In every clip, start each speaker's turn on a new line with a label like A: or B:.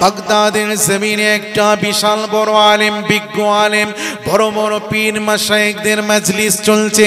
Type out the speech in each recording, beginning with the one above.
A: বাগদাদের জমিনে একটা বিশাল বড় আলেম, বিজ্ঞ আলেম, বড় বড় পীর মাশায়েখদের মজলিস চলছে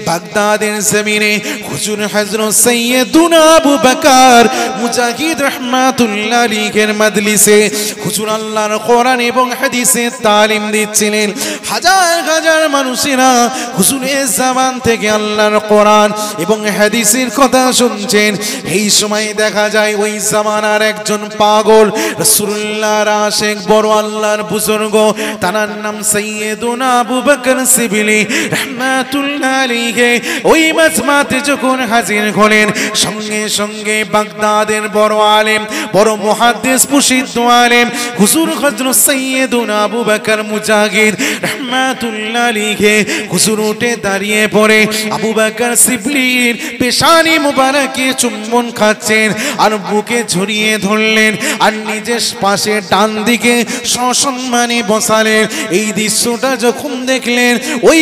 A: বাগদাদের জমিনে। হুজুর হযরত সাইয়্যিদুনা আবু বকর মুজাহিদ রাহমাতুল্লাহ আলাইহির মজলিসে হুজুর আল্লাহর কোরআন এবং হাদিসে তালিম দিচ্ছিলেন। হাজার হাজার মানুষেরা হুজুরের জবান থেকে আল্লাহর কোরআন এবং হাদিসের কথা শুনছেন। এই সময় দেখা যায় ওই জামানার একজন পাগল রাসূলুল্লাহর আশিক বড় আল্লাহর বুজুর্গ, তার নাম সাইয়্যিদুনা আবু বকর সিবলি রাহমাতুল্লাহ আলাইহি, ওই মাজমাতে যখন হাজির হলেন সঙ্গে সঙ্গে বাগদাদের বড় আলেম, বড় মুহাদ্দিস, প্রসিদ্ধ আলেম হুজুর হযরত সাইয়্যিদুনা আবু বকর মুজাহিদ রাহমাতুল্লাহ আলাইহি হুজুর উঠে দাঁড়িয়ে পড়ে আবু বকর সিবলির পেশানি মুবারকে চুম্বন খাচ্ছেন আর বুকে ঝরিয়ে ধরলেন আর নিজের পাশে ডান দিকে সসম্মানে বসালেন। এই দৃশ্যটা যখন দেখলেন ওই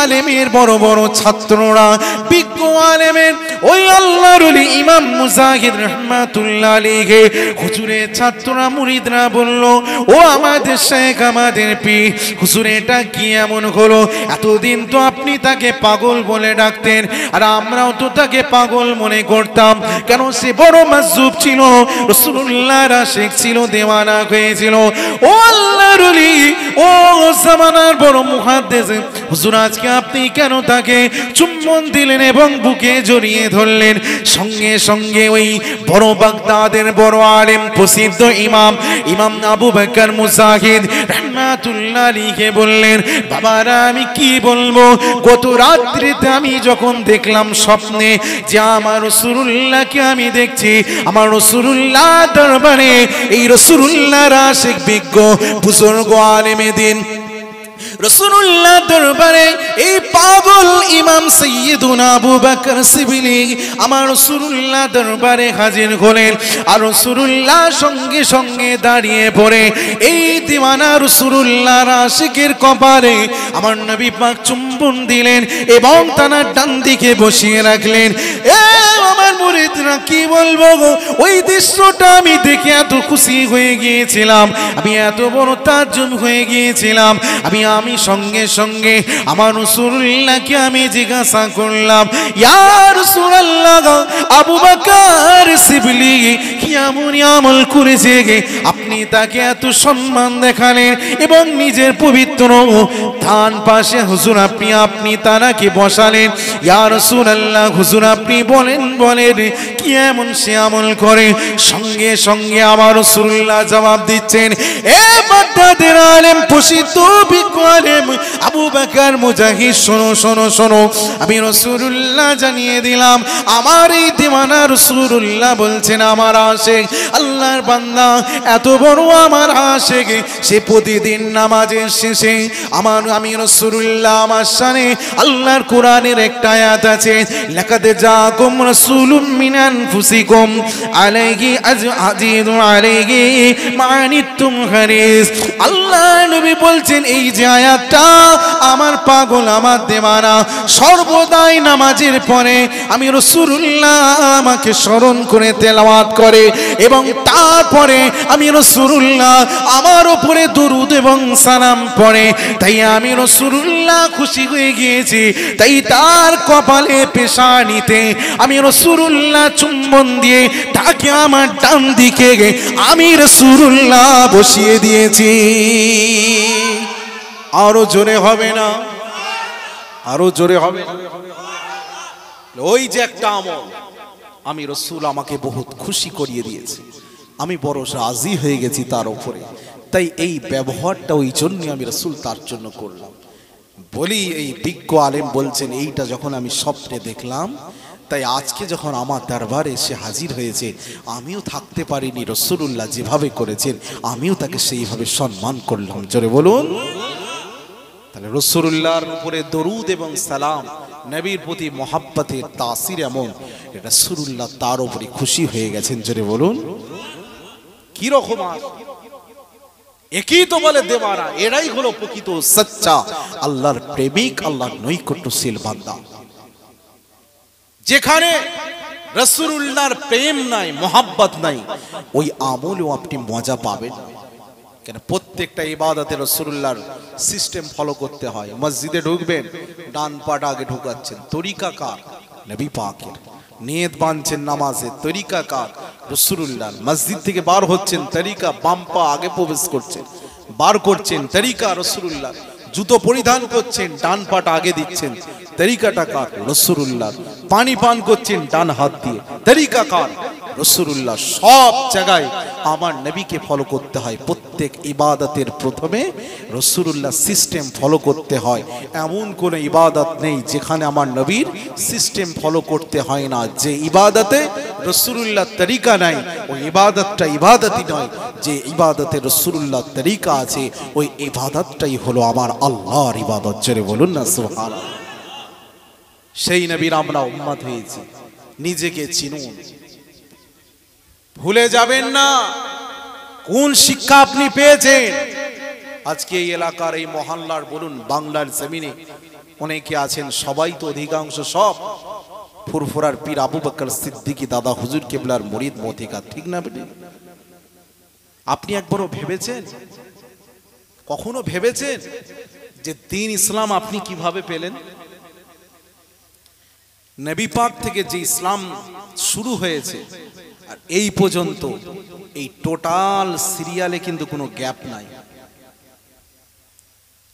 A: আলেমের বড় বড় ছাত্ররা, বিজ্ঞ আলেমের ওই আল্লাহর ওলি ইমাম মুজাহিদ রাহমাতুল্লাহ আলাইহি হুজুরের ছাত্ররা মুরিদরা বলল, ও আমাদের শেখ, আমাদের পীর, হুজুর এটা কি এমন হলো? এতদিন তো আপনি তাকে পাগল বলে ডাকতেন আর আমরাও তো তাকে পাগল মনে করতাম, কেন সে বড় মাজুব ছিল, রাসূলুল্লাহর আশিক ছিল, দেওয়ানা হয়েছিল। ও আল্লাহর ওলি, ও জামানার বড় মুহাদ্দিস, হুজুর আজকে আপনি কেন তাকে চুম্বন দিলেন এবং বুকে জড়িয়ে ধরলেন? সঙ্গে সঙ্গে ওই বড় বাগদাদের বড় আলেম, প্রসিদ্ধ ইমাম আবু বকর মুজাহিদ রাহমাতুল্লাহ আলাইহি বললেন, বাবারা আমি কি বলবো, গত রাত্রিতে আমি যখন দেখলাম স্বপ্নে যে আমার রাসূলুল্লাহকে আমি দেখছি, আমার রাসূলুল্লাহ দরবারে এই রাসূলুল্লাহর আশিক, বিজ্ঞ, বুজুর্গ আলেমে দিন রাসূলুল্লাহ দরবারে এই পাগল ইমাম সাইয়্যিদুনা আবু বকর সিবলি আমার রাসূলুল্লাহ দরবারে হাজির হলেন। আর রাসূলুল্লাহ সঙ্গে সঙ্গে দাঁড়িয়ে পড়ে এই দিওয়ানা রাসূলুল্লাহর আশিকের কপালে আমার নবী পাক চুম্বন দিলেন এবং তার ডান দিকে বসিয়ে রাখলেন। আমার মুরিদরা কি বলবো, ওই দৃশ্যটা আমি দেখে এত খুশি হয়ে গিয়েছিলাম, আমি এত বড় তাজ্জুব হয়ে গিয়েছিলাম। আমি সঙ্গে সঙ্গে আমার রাসূলুল্লাহকে আমি জিজ্ঞাসা করলাম, ইয়া রাসূলুল্লাহ, আবু বকর সিবলি কি এমন আমল করেছে আপনি তাকে এত সম্মান দেখালেন এবং নিজের পবিত্র ডান পাশে হুজুর আপনি তারাকে বসালেন? ইয়া রাসূলুল্লাহ, হুজুর আপনি বলেন কি এমন সে আমল করে? সঙ্গে সঙ্গে আমার রাসূলুল্লাহ জবাব দিচ্ছেন, এ বাগদাদের আলেম, প্রসিদ্ধ বিজ্ঞ আলেম আবু বকর মুজাহিদ, শোনো শোনো শোনো, আমি রাসূলুল্লাহ জানিয়ে দিলাম, আমার এই দিওয়ানা রাসূলুল্লাহ বলছেন আমার আশিক, আল্লাহর বান্দা, এত বড় আমার আশিক, সে প্রতিদিন নামাজের শেষে আমি রাসূলুল্লাহ, আমার শানে আল্লাহর কোরআনের একটা আয়াত আছে, লাকাদ জাআকুম রাসূলুম মিন আনফুসিকুম আলাইহি আজিজুন আলাইহি মা আনিতুম হারিস। আল্লাহ নবী বলছেন এই যে আয়াতটা আমার পাগল, আমার দেওয়ানা সর্বদাই নামাজের পরে আমি রাসূলুল্লাহ আমাকে স্মরণ করে তেলাওয়াত করে এবং তারপরে আমি রাসূলুল্লাহ আমার উপরে দরুদ এবং সালাম পড়ে, তাই আমি রাসূলুল্লাহ খুশি হয়ে গিয়েছি, তাই তার কপালে পেশানিতে আমি রাসূলুল্লাহ চুম্বন দিয়ে তাকে আমার ডান দিকে আমি রাসূলুল্লাহ বসিয়ে দিয়েছি। আরো জোরে হবে না? আরো জোরে হবে? ওই যে একটা আমল, আমি রাসূল আমাকে বহুত খুশি করিয়ে দিয়েছে, আমি বড় রাজি হয়ে গেছি তার উপরে, তাই এই ব্যবহারটা ওই জন্য আমি রাসূল তার জন্য করলাম। বলি এই বিজ্ঞ আলেম বলছেন, এইটা যখন আমি স্বপ্নে দেখলাম, তাই আজকে যখন আমার দরবারে এসে হাজির হয়েছে, আমিও থাকতে পারিনি, রাসূলুল্লাহ যেভাবে করেছেন আমিও তাকে সেইভাবে সম্মান করলাম। জোরে বলুন। তাহলে রাসূলুল্লাহর উপরে দরুদ এবং সালাম, নবীর প্রতি মহাব্বতের তাসির এমন, রাসূলুল্লাহ তার উপরে খুশি হয়ে গেছেন। জোরে বলুন। কি রকম একই তো বলে দেওয়ানা, এরাই হলো প্রকৃত সচ্চা আল্লাহর প্রেমিক, আল্লাহর নৈকট্যশীল বান্দা। যেখানে রাসূলুল্লাহর প্রেম নাই, মোহাব্বত নাই, ওই আমলেও আপনি মজা পাবেন। কেন প্রত্যেকটা ইবাদতে রাসূলুল্লাহর সিস্টেম ফলো করতে হয়। মসজিদে ঢুকবেন, ডান পাটা আগে ঢুকাচ্ছেন, তরিকা কার? নবী পাকের। নিয়ত বাঁধছেন নামাজে, তরিকা কার? রাসূলুল্লাহর। মসজিদ থেকে বার হচ্ছেন, তরিকা বাম পা আগে প্রবেশ করছেন, বার করছেন, তরিকা রাসূলুল্লাহর। জুতো পরিধান করছেন, ডান পাটা আগে দিচ্ছেন, তরিকাটা কার? রাসূলুল্লাহর। পানি পান করছেন ডান হাত দিয়ে, তরিকা কার? রাসূলুল্লাহ। সব জায়গায় আমার নবীকে ফলো করতে হয়। প্রত্যেক ইবাদতের প্রথমে রাসূলুল্লাহ সিস্টেম ফলো করতে হয়। এমন কোন ইবাদত নেই যেখানে আমার নবীর সিস্টেম ফলো করতে হয় না। যে ইবাদতে রাসূলুল্লাহ তরিকা নাই, ওই ইবাদতটা ইবাদতই নয়। যে ইবাদতে রাসূলুল্লাহ তরিকা আছে, ওই ইবাদতটাই হলো আমার আল্লাহর ইবাদত। জোরে বলুন না সুবহানাল্লাহ। সেই নবীর আমরা উম্মত হয়েছি। নিজেকে চিনুন, ভুলে যাবেন না কোন শিক্ষা আপনি পেয়েছেন। আজকে এই এলাকার, এই মহল্লার বলুন, বাংলার জমিনে অনেকে আছেন, সবাই তো অধিকাংশ সব ফুরফুরার পীর আবু বকর সিদ্দিকী দাদা হুজুর কেবলার মুরিদ মতিকার, ঠিক না বেটি? আপনি একবারও ভেবেছেন, কখনো ভেবেছেন যে দ্বীন ইসলাম আপনি কিভাবে পেলেন? নবী পাক থেকে যে ইসলাম শুরু হয়েছে আর এই পর্যন্ত, এই টোটাল সিরিয়ালে কিন্তু কোনো গ্যাপ নাই।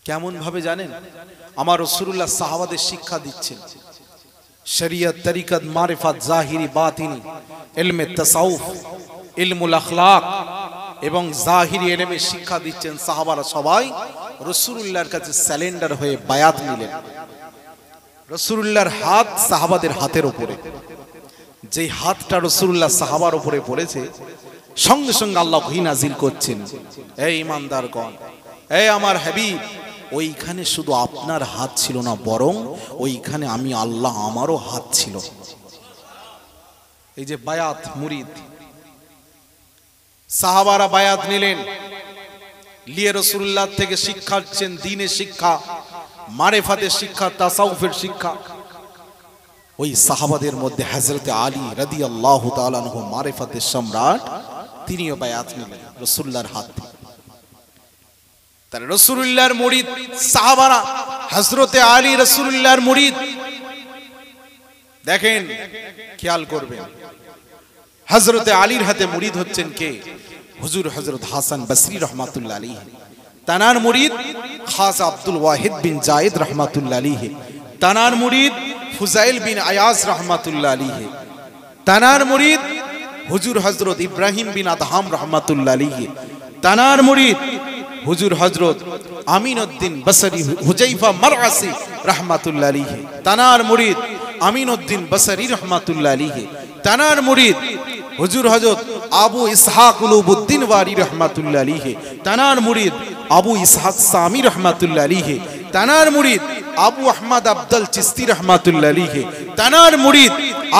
A: কেমন ভাবে জানেন? আমার রাসূলুল্লাহ সাহাবাদের শিক্ষা দিচ্ছেন, শরীয়ত, তরিকত, মারিফাত, জাহিরি, বাতিনি, ইলমে তাসাউফ, ইলমুল আখলাক এবং জাহিরি ইলমে শিক্ষা দিচ্ছেন। সাহাবারা সবাই রাসূলুল্লাহর কাছে স্যালেন্ডার হয়ে বায়াত নিলেন। রাসূলুল্লাহর হাত সাহাবাদের হাতের উপরে, যে হাতটা রাসূলুল্লাহ সাহাবার উপরে পড়েছে, সঙ্গে সঙ্গে আল্লাহ ওহী নাজিল করছেন, এই ঈমানদারগণ, এই আমার হাবিব, ওইখানে শুধু আপনার হাত ছিল না, বরং ওইখানে আমি আল্লাহ, আমারও হাত ছিল। এই যে বায়াত, মুরিদ, সাহাবারা বায়াত নিলেন, লিয়ে রাসূলুল্লাহ থেকে শিক্ষা দিচ্ছেন, দ্বীনের শিক্ষা, মারিফাতের শিক্ষা, তাসাউফের শিক্ষা। ওই সাহাবাদের মধ্যে হযরতে আলী রাদিয়াল্লাহু তাআলা আনহু, মারিফাতের সম্রাট, তিনিও বায়াত নিলেন রাসূলুল্লাহর হাত থেকে। তার রাসূলুল্লাহর মুরিদ সাহাবারা, হযরতে আলী রাসূলুল্লাহর মুরিদ। দেখেন, খেয়াল করবেন, হযরতে আলীর হাতে মুরিদ হচ্ছেন কে? হুজুর হযরত হাসান বসরি রহমাতুল্লাহ আলাইহি। তানার মুরিদ খাজা আব্দুল ওয়াহিদ বিন জায়েদ রহমাতুল্লাহ আলাইহি। তানার মুরিদ ফুজাইল বিন আয়াজ রহমাতুল্লাহ আলাইহি। তানার মুরিদ হুজুর হযরত ইব্রাহিম বিন আদহাম রহমাতুল্লাহ আলাইহি। তানার মুরিদ হুজুর হযরত আমিনউদ্দিন বসরি হুজাইফা মারআসি রহমাতুল্লাহ আলাইহি। তানার মুরিদ আমিনউদ্দিন বসরি রহমাতুল্লাহ আলাইহি। তানার মুরিদ হুজুর হযরত আবু ইসহাক উলুবুদ্দিন ওয়ারি রহমাতুল্লাহ আলাইহি। তানার মুরিদ আবু ইসহাক সামি রহমাতুল্লাহ আলাইহি। তানার মুরিদ আবু আহমদ আব্দুল চিস্তি রহমাতুল্লাহ আলাইহি। তানার মুরিদ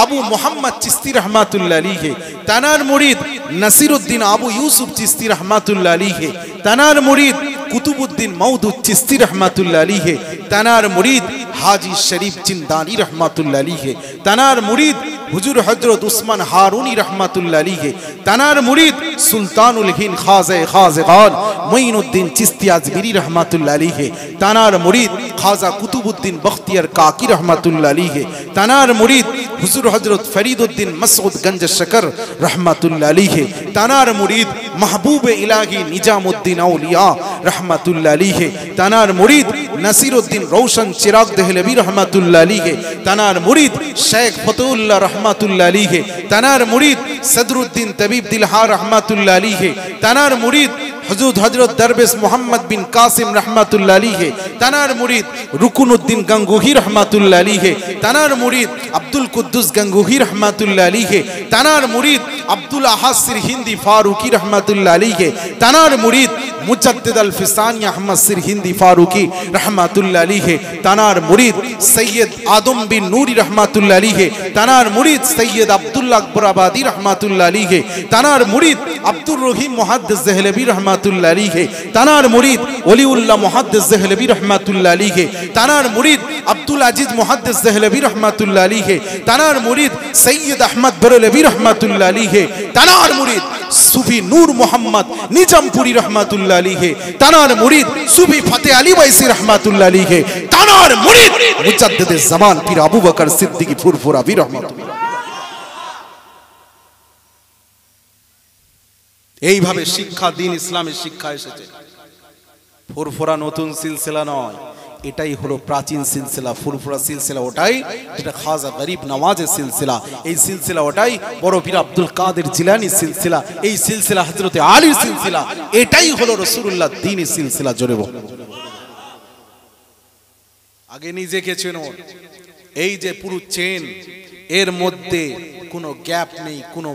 A: আবু মুহাম্মদ চিস্তি রহমাতুল্লাহ আলাইহি। তানার মুরিদ নাসিরউদ্দিন আবু ইউসুফ চিস্তি রহমাতুল্লাহ আলাইহি। তানার মুরিদ কুতুবউদ্দিন মওদুদ চিস্তি রহমাতুল্লাহ আলাইহি। তানার মুরিদ হাজি শরীফ চিন্দানি রহমাতুল্লাহ আলাইহি। তানার মুরিদ হুজুর হযরত উসমান হারুনি রহমাতুল্লাহ আলাইহি। তানার মুরিদ সুলতানুল হিন্দ খাজা খাজগান মুঈনুদ্দিন চিস্তি আজমিরি রহমাতুল্লাহ আলাইহি। তানার মুরিদ খাজা কুতুবউদ্দিন বখতিয়ার কাকি রহমাতুল্লাহ আলাইহি। তানার মুরিদ হুজুর হযরত ফরিদউদ্দিন মাসউদ গঞ্জ শকর রহমাতুল্লাহ আলাইহি। তানার মুরিদ মাহবুবে ইলাহি নিজামউদ্দিন আউলিয়া রহমাতুল্লাহ আলাইহি। তানার মুরিদ নাসিরউদ্দিন রওশন চিরাগ দেহলভী রহমাতুল্লাহ আলাইহি। তানার মুরিদ শেখ ফতহুল্লাহ রহমাতুল্লাহ আলাইহি। তানার মুরিদ সদরুদ্দিন তবিব দিলহা রহমাতুল্লাহ আলাইহি। তানার মুরিদ হুজুর হযরত দরবেশ মোহাম্মদ বিন কাসিম রহমাতুল্লাহ আলাইহি। তানার মুরিদ রুকুনুদ্দিন গঙ্গুহি রহমাতুল্লাহ আলাইহি। তানার মুরিদ আব্দুল কুদ্দুস গঙ্গুহি রহমাতুল্লাহ আলাইহি। তানার মুরিদ আব্দুল আহাদ সিরহিন্দি ফারুকি রহমাতুল্লাহ আলাইহি। তানার মুরিদ মুজাদ্দিদ আল ফিসানি আহমদ সিরহিন্দি ফারুকি রহমাতুল্লাহ আলাইহি। তানার মুরিদ সৈয়দ আদম বিন নূরি রহমাতুল্লাহ আলাইহি। তানার মুরিদ সৈয়দ আব্দুল্লাহ আকবর আবাদি রহমাতুল্লাহ আলাইহি। তানার মুরিদ আব্দুর রহিম মুহাদ্দিস দেহলভী রহমাতুল্লাহ আলাইহি। তানার মুরিদ ওলিউল্লাহ মুহাদ্দিস দেহলভী রহমাতুল্লাহ আলাইহি। তানার মুরিদ আব্দুল আজিজ মুহাদ্দিস দেহলভী রহমাতুল্লাহ আলাইহি, তানার মুরিদ সৈয়দ আহমদ বেরলভী রহমাতুল্লাহ আলাইহি, তানার মুরিদ সুফি নূর মোহাম্মদ নিজামপুরি রহমাতুল্লাহ আলাইহি, তানার মুরিদ সুফি ফতে আলী ওয়াইসি রহমাতুল্লাহ আলাইহি, তানার মুরিদ মুজাদ্দিদে জামান পীর আবু বকর সিদ্দিকী ফুরফুরাবি রহমাতুল্লাহ। এইভাবে শিক্ষা, দিন ইসলামের শিক্ষা এসেছে। ফুরফুরা নতুন সিলসিলা নয়, এটাই হলো প্রাচীন সিলসিলা। ফুরফুরা সিলসিলা ওটাই যেটা খাজা গরিব নওয়াজের সিলসিলা, এই সিলসিলা ওটাই বড় পীর আব্দুল কাদের জিলানী সিলসিলা, এই সিলসিলা হযরতে আলীর সিলসিলা, এটাই হলো রাসূলুল্লাহ দ্বীনের সিলসিলা। জোরে বল। আগে নিজেকে চেনো। এই যে পুরো চেন, এর মধ্যে কোনো গ্যাপ নেই, কোনো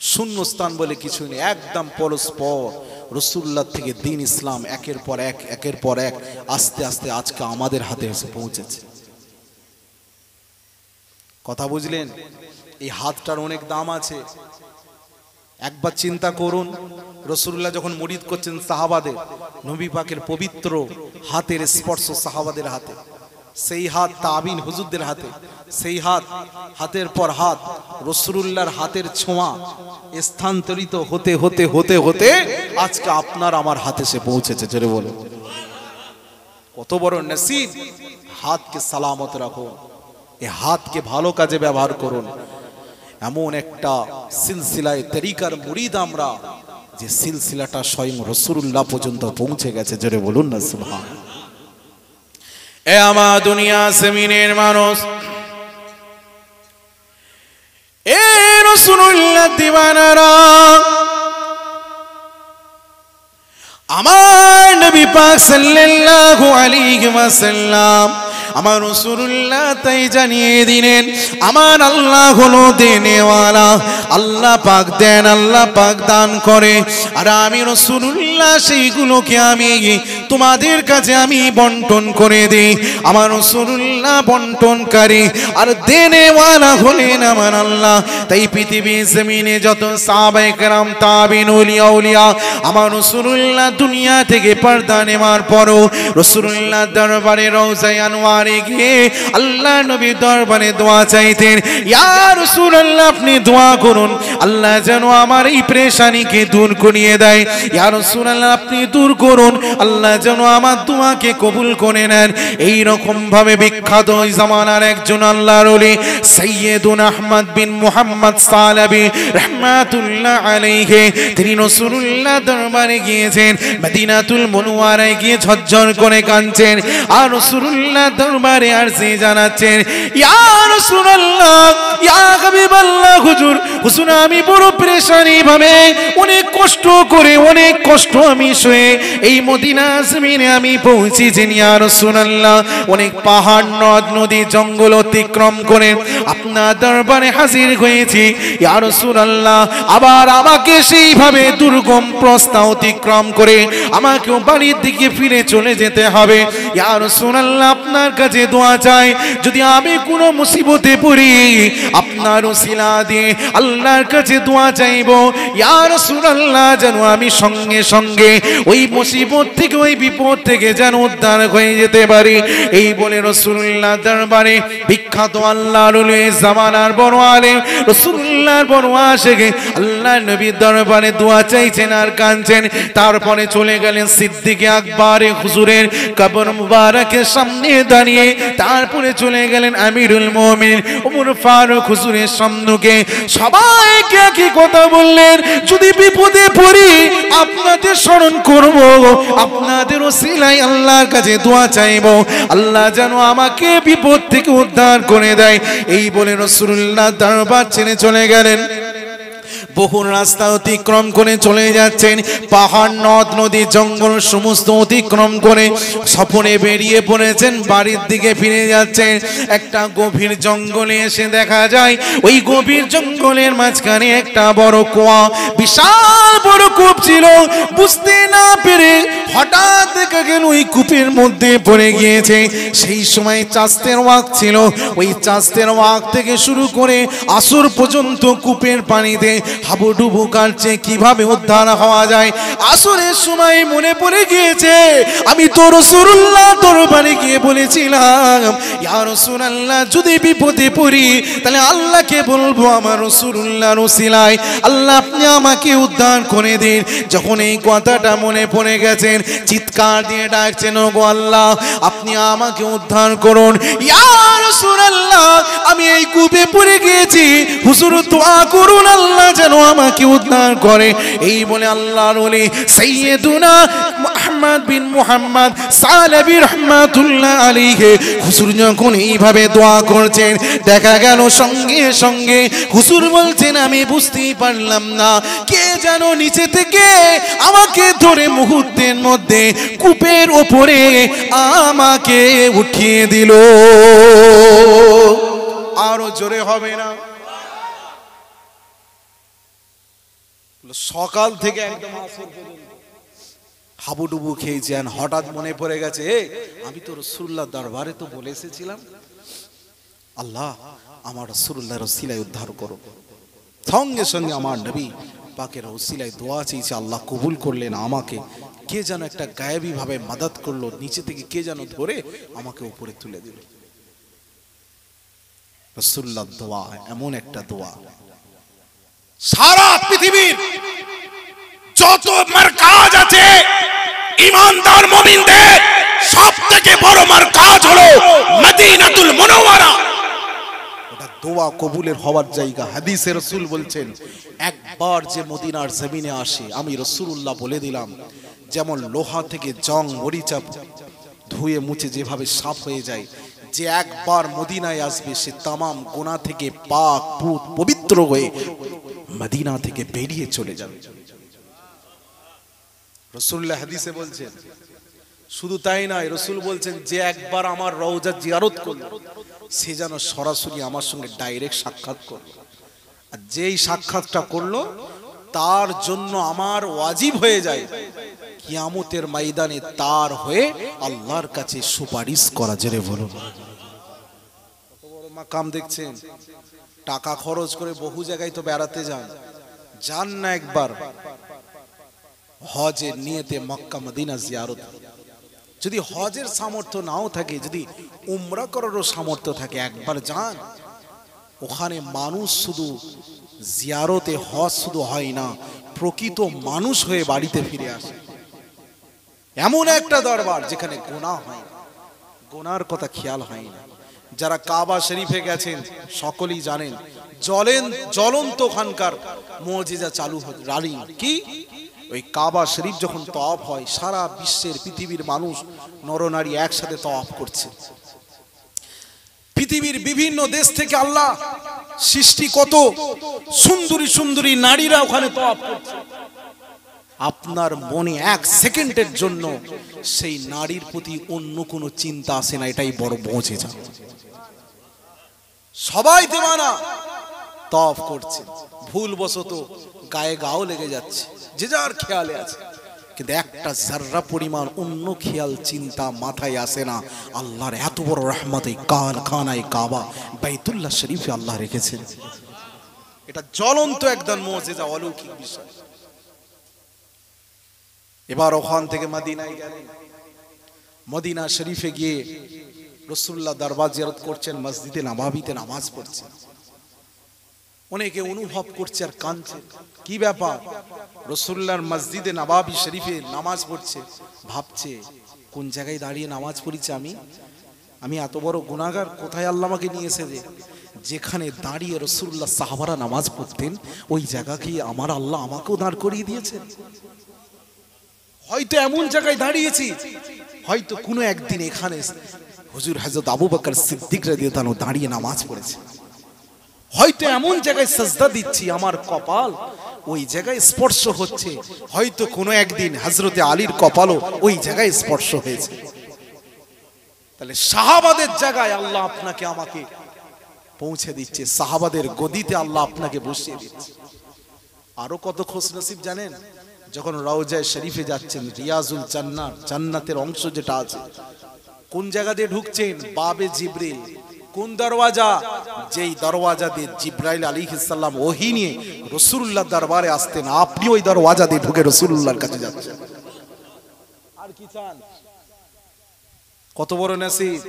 A: শূন্যস্থান বলে কিছু নেই, একদম পরস্পর রাসূলুল্লাহ থেকে দ্বীন ইসলাম একের পর এক আস্তে আস্তে আজকে আমাদের হাতে এসে পৌঁছেছে। কথা বুঝলেন? এই হাতটার অনেক দাম আছে। একবার চিন্তা করুন, রাসূলুল্লাহ যখন মুরিদ করছেন সাহাবাদের, নবী পাকের পবিত্র হাতের স্পর্শ সাহাবাদের হাতে, সেই হাত তাবিন হুজুরদের হাতে, সেই হাত, হাতের পর হাত রাসূলুল্লাহর হাতের ছোঁয়া স্থানান্তরিত হতে হতে হতে হতে আজকে আপনার আমার হাতে সে পৌঁছেছে। জোরে বলুন, কত বড় নসিব। হাতকে সালামত রাখুন, এই হাতকে ভালো কাজে ব্যবহার করুন। এমন একটা সিলসিলায় তরিকার মুরিদ আমরা, যে সিলসিলাটা স্বয়ং রাসূলুল্লাহ পর্যন্ত পৌঁছে গেছে। জোরে বলুন না সুবহানাল্লাহ। এ আমার দুনিয়া জমিনের মানুষ, এ রাসূলুল্লাহ দিওয়ানারা, আমার নবী পাক সাল্লাল্লাহু আলাইহি ওয়াসাল্লাম, আমার রাসূলুল্লাহ তাই জানিয়ে দিলেন, আমার আল্লাহ হলো দেনেওয়ালা, আল্লাহ পাক দেন, আল্লাহ পাক দান করে, আর আমি রাসূলুল্লাহ সেইগুলোকে আমি তোমাদের কাছে আমি বন্টন করে দিই। আমার রাসূলুল্লাহ বন্টনকারী আর দেনেওয়ালা হলেন আমার আল্লাহ। তাই পৃথিবীর জমিনে যত সাহাবায়ে কেরাম, তাবিন, ওলিয়া উলিয়া, আমার রাসূলুল্লাহ দুনিয়া থেকে পর্দা নেওয়ার পরও রাসূলুল্লাহ দরবারে রওজায়ে আনোয়ারে গিয়ে আল্লাহ নবী দরবারে দোয়া চাইতেন, ইয়া রাসূলুল্লাহ আপনি দোয়া করুন, আল্লাহ যেন আমার এই পেরেশানিকে দূর করিয়ে দেয়। ইয়া রাসূলুল্লাহ আপনি দূর করুন, আল্লাহ যেন আমার দোয়াকে কবুল করে নেন। এই রকম ভাবে বিখ্যাত ওই জামানার একজন আল্লাহর ওলি সাইয়্যিদুনা আহমদ বিন মুহাম্মদ সালাবি রাহমাতুল্লাহ আলাইহি, তিনি রাসূলুল্লাহ দরবারে গিয়েছেন, মদিনাতুল মুনওয়ারায় গিয়ে ঝরঝর করে কাঁদছেন, আর রাসূলুল্লাহ দরবারে আরজি জানাচ্ছেন, ইয়া রাসূলুল্লাহ, ইয়া হাবিবাল্লাহ, হুজুর হুজুর আমি বড় পেরেশানি ভাবে অনেক কষ্ট করে, অনেক কষ্ট আমি সয়ে এই মদিনা জমিনে আমি পৌঁছেছি। ইয়া রাসূলুল্লাহ অনেক পাহাড়, নদ নদী, জঙ্গল অতিক্রম করে আপনার দরবারে হাজির হয়েছি। ইয়া রাসূলুল্লাহ আবার আমাকে সেইভাবে দুর্গম প্রস্থ অতিক্রম করে আমাকেও বাড়ির দিকে ফিরে চলে যেতে হবে। ইয়া রাসূলুল্লাহ আপনার কাছে দোয়া চাই, যদি আমি কোনো মুসিবতে পড়ি আপনার ওসিলা দিয়ে আল্লাহর কাছে দোয়া চাইব, ইয়া রাসূলুল্লাহ যেন আমি সঙ্গে সঙ্গে ওই মুসিবত থেকে, ওই বিপদ থেকে যেন উদ্ধার হয়ে যেতে পারি। এই বলে রাসূলুল্লাহ দরবারে বিখ্যাত আল্লাহর ওলি জামানার বড় আলেম রাসূলুল্লাহর বড় আশিক আল্লাহ নবীর দরবারে দোয়া চাইছেন আর কাঁদছেন। তারপরে চলে গেলেন সিদ্দিকে আকবর হুজুরের কবর মুবারকের সামনে দাঁড়িয়ে, তারপরে চলে গেলেন আমিরুল মুমিনিন ওমর ফারুক হুজুরের সম্মুখে। সবাইকে একই কথা বললেন, যদি বিপদে পড়ি আপনাদের স্মরণ করব, আপনাদের ওসিলায় আল্লাহর কাছে দোয়া চাইব, আল্লাহ যেন আমাকে বিপদ থেকে উদ্ধার করে দেয়। এই বলে রাসূলুল্লাহ দরবার ছেড়ে চলে গেলেন। বহু রাস্তা অতিক্রম করে চলে যাচ্ছেন, পাহাড়, নদ নদী, জঙ্গল সমস্ত অতিক্রম করে সফরে বেরিয়ে পড়েছেন, বাড়ির দিকে ফিরে যাচ্ছেন। একটা গভীর জঙ্গলে এসে দেখা যায় ওই গভীর জঙ্গলের মাঝখানে একটা বড় কুয়া, বিশাল বড় কূপ ছিল, বুঝতে না পেরে হঠাৎ দেখা গেল ওই কূপের মধ্যে পড়ে গিয়েছে। সেই সময় চাস্তের ওয়াক্ত ছিল, ওই চাস্তের ওয়াক্ত থেকে শুরু করে আসর পর্যন্ত কূপের পানিতে হাবুডুবু কাটছে, কিভাবে উদ্ধার হওয়া যায়। আসরের সময় মনে পড়ে গিয়েছে, আমি তো রাসূলুল্লাহ দরবারে গিয়ে বলেছিলাম, ইয়া রাসূলুল্লাহ যদি বিপদে পড়ি তাহলে আল্লাহকে বলবো আমার রাসূলুল্লাহর ওসিলায় আল্লাহ আপনি আমাকে উদ্ধার করে দিন। যখন এই কথাটা মনে পড়ে গেছেন, চিৎকার দিয়ে ডাকছেন, ওগো আল্লাহ আপনি আমাকে উদ্ধার করুন, ইয়া রাসূলুল্লাহ আমি এই কূপে পড়ে গিয়েছি, হুজুর দোয়া করুন আল্লাহ যেন আমাকে উদ্ধার করে। এই বলে আল্লাহর ওলি সাইয়্যিদুনা মুহাম্মদ বিন মুহাম্মদ সালাবি রাহমাতুল্লাহ আলাইহি হুজুর যখন এইভাবে দোয়া করছেন, দেখা গেল সঙ্গে সঙ্গে হুজুর বলছেন আমি বুঝতেই পারলাম না, কে যেন নিচে থেকে আমাকে ধরে মুহূর্তের মধ্যে কূপের ওপরে আমাকে উঠিয়ে দিল। আরো জোরে হবে না? সকাল থেকে একদম আসর পর্যন্ত হাবুডুবু খেয়েছেন। হঠাৎ মনে পড়ে গেছে, আমি তো রাসূলুল্লাহ দরবারে তো বলে এসেছিলাম আল্লাহ আমার রাসূলুল্লাহর ওসিলায় উদ্ধার করো। সঙ্গে সঙ্গে আমার নবী পাকের ওসিলায় দোয়া চেয়েছে, আল্লাহ কবুল করলেন আমাকে। কে যেন একটা গায়েবী ভাবে মাদত করলো, নিচে থেকে কে যেন ধরে আমাকে উপরে তুলে দিল। রাসূলুল্লাহর দোয়া এমন একটা দোয়া, সারা পৃথিবীর যত মারকাজ আছে ঈমানদার মুমিনদের সবথেকে বড় মারকাজ হলো মদিনাতুল মুনাওয়ারা। ওটা দোয়া কবুলের হওয়ার জায়গা। হাদিসে রাসূল বলছেন, একবার যে মদিনার জমিনে আসে, আমি রাসূলুল্লাহ বলে দিলাম, যেমন লোহা থেকে জং মরিচা ধুয়ে মুছে যেভাবে সাফ হয়ে যায়, যে একবার মদিনায় আসবে সে তামাম গুনাহ থেকে পাক পবিত্র হয়ে মদিনা থেকে বেরিয়ে চলে যাবে। রাসূলুল্লাহ হাদিসে বলছেন, শুধু তাই নয়, রাসূল বলছেন যে একবার আমার রওজা জিয়ারত করলো সে যেন সরাসরি আমার সঙ্গে ডাইরেক্ট সাক্ষাৎ করলো, আর যেই সাক্ষাৎটা করলো তার জন্য আমার ওয়াজিব হয়ে যায় কিয়ামতের ময়দানে তার হয়ে আল্লাহর কাছে সুপারিশ করা। জেরে বলুন, কত বড় মাকাম দেখছেন। টাকা খরচ করে বহু জায়গায় তো বেড়াতে যান না একবার হজের নিয়তে মক্কা মদিনা জিয়ারত। যদি হজের সামর্থ্য নাও থাকে, যদি উমরা করারও সামর্থ্য থাকে, একবার যান। ওখানে মানুষ শুধু জিয়ারতে হজ শুধু হয় না, প্রকৃত মানুষ হয়ে বাড়িতে ফিরে আসে। এমন একটা দরবার যেখানে গুনাহ হয় না, গুনার কথা খেয়াল হয় না। যারা কাবা শরীফে গেছেন সকলেই জানেন, জ্বলন্ত ওখানকার মুজিজা চালু রানিং কি, ওই কাবা শরীফ যখন তওয়াফ হয়, সারা বিশ্বের পৃথিবীর মানুষ নরনারী একসাথে তওয়াফ করছে। পৃথিবীর বিভিন্ন দেশ থেকে আল্লাহ সৃষ্টি কত সুন্দরী সুন্দরী নারীরা ওখানে তওয়াফ করছে। আপনার মনে এক সেকেন্ডের জন্য সেই নারীর প্রতি অন্য কোনো চিন্তা আসে না, এটাই বড় মুজিজা। সবাই দেওয়ানা তওয়াফ করছে, ভুলবশত গায়ে গাও লেগে যাচ্ছে, যে যার খেয়ালে আছে, কিন্তু একটা জাররা পরিমাণ অন্য খেয়াল চিন্তা মাথায় আসে না। আল্লাহর এত বড় রহমত এই খানায় কাবা বাইতুল্লাহ শরীফে আল্লাহ রেখেছেন। এটা জ্বলন্ত একদম মুজিজা, অলৌকিক বিষয়। এবার ওখান থেকে মদিনায় গেলেন, মদিনা শরীফে গিয়ে রাসূলুল্লাহ দরবার জিয়ারত করছেন, মসজিদে নববীতে নামাজ পড়ছেন। অনেকে অনুভব করছে আর কাঁদছে, কি ব্যাপার, রাসূলুল্লাহর মসজিদে নববী শরীফে নামাজ পড়ছে, ভাবছে কোন জায়গায় দাঁড়িয়ে নামাজ পড়িছে আমি এত বড় গুনাহগার, কোথায় আল্লাহ আমাকে নিয়ে এসেছে। যেখানে দাঁড়িয়ে রাসূলুল্লাহ সাহাবারা নামাজ পড়তেন ওই জায়গাকে আমার আল্লাহ আমাকেও দাঁড় করিয়ে দিয়েছেন। হয়তো এমন জায়গায় দাঁড়িয়েছি, হয়তো কোনো একদিন এখানে হুজুর হযরত আবু বকর সিদ্দিক রাদিয়াল্লাহু তাআলা দাঁড়িয়ে নামাজ পড়েছে। হয়তো এমন জায়গায় সাজদা দিচ্ছি, আমার কপাল ওই জায়গায় স্পর্শ হচ্ছে, হয়তো কোনো একদিন হযরতে আলীর কপালও ওই জায়গায় স্পর্শ হয়েছে। তাহলে সাহাবাদের জায়গায় আল্লাহ আপনাকে আমাকে পৌঁছে দিচ্ছে, সাহাবাদের গদিতে আল্লাহ আপনাকে বসিয়ে দিচ্ছে। আরো কত খুশনসিব জানেন, যখন রওজায়ে শরীফে যাচ্ছেন, রিয়াজুল জান্নাত, জান্নাতের অংশ যেটা আছে, কোন জায়গা দিয়ে ঢুকছেন? বাবে জিবরিল। কোন দরওয়াজা? যেই দরওয়াজা দিয়ে জিবরাইল আলাইহিস সালাম ওহী নিয়ে রাসূলুল্লাহর দরবারে আসতেন, আপনি ওই দরওয়াজা দিয়ে ঢুকে রাসূলুল্লাহর কাছে যাচ্ছেন। আর কি চান? কত বড় নসিব!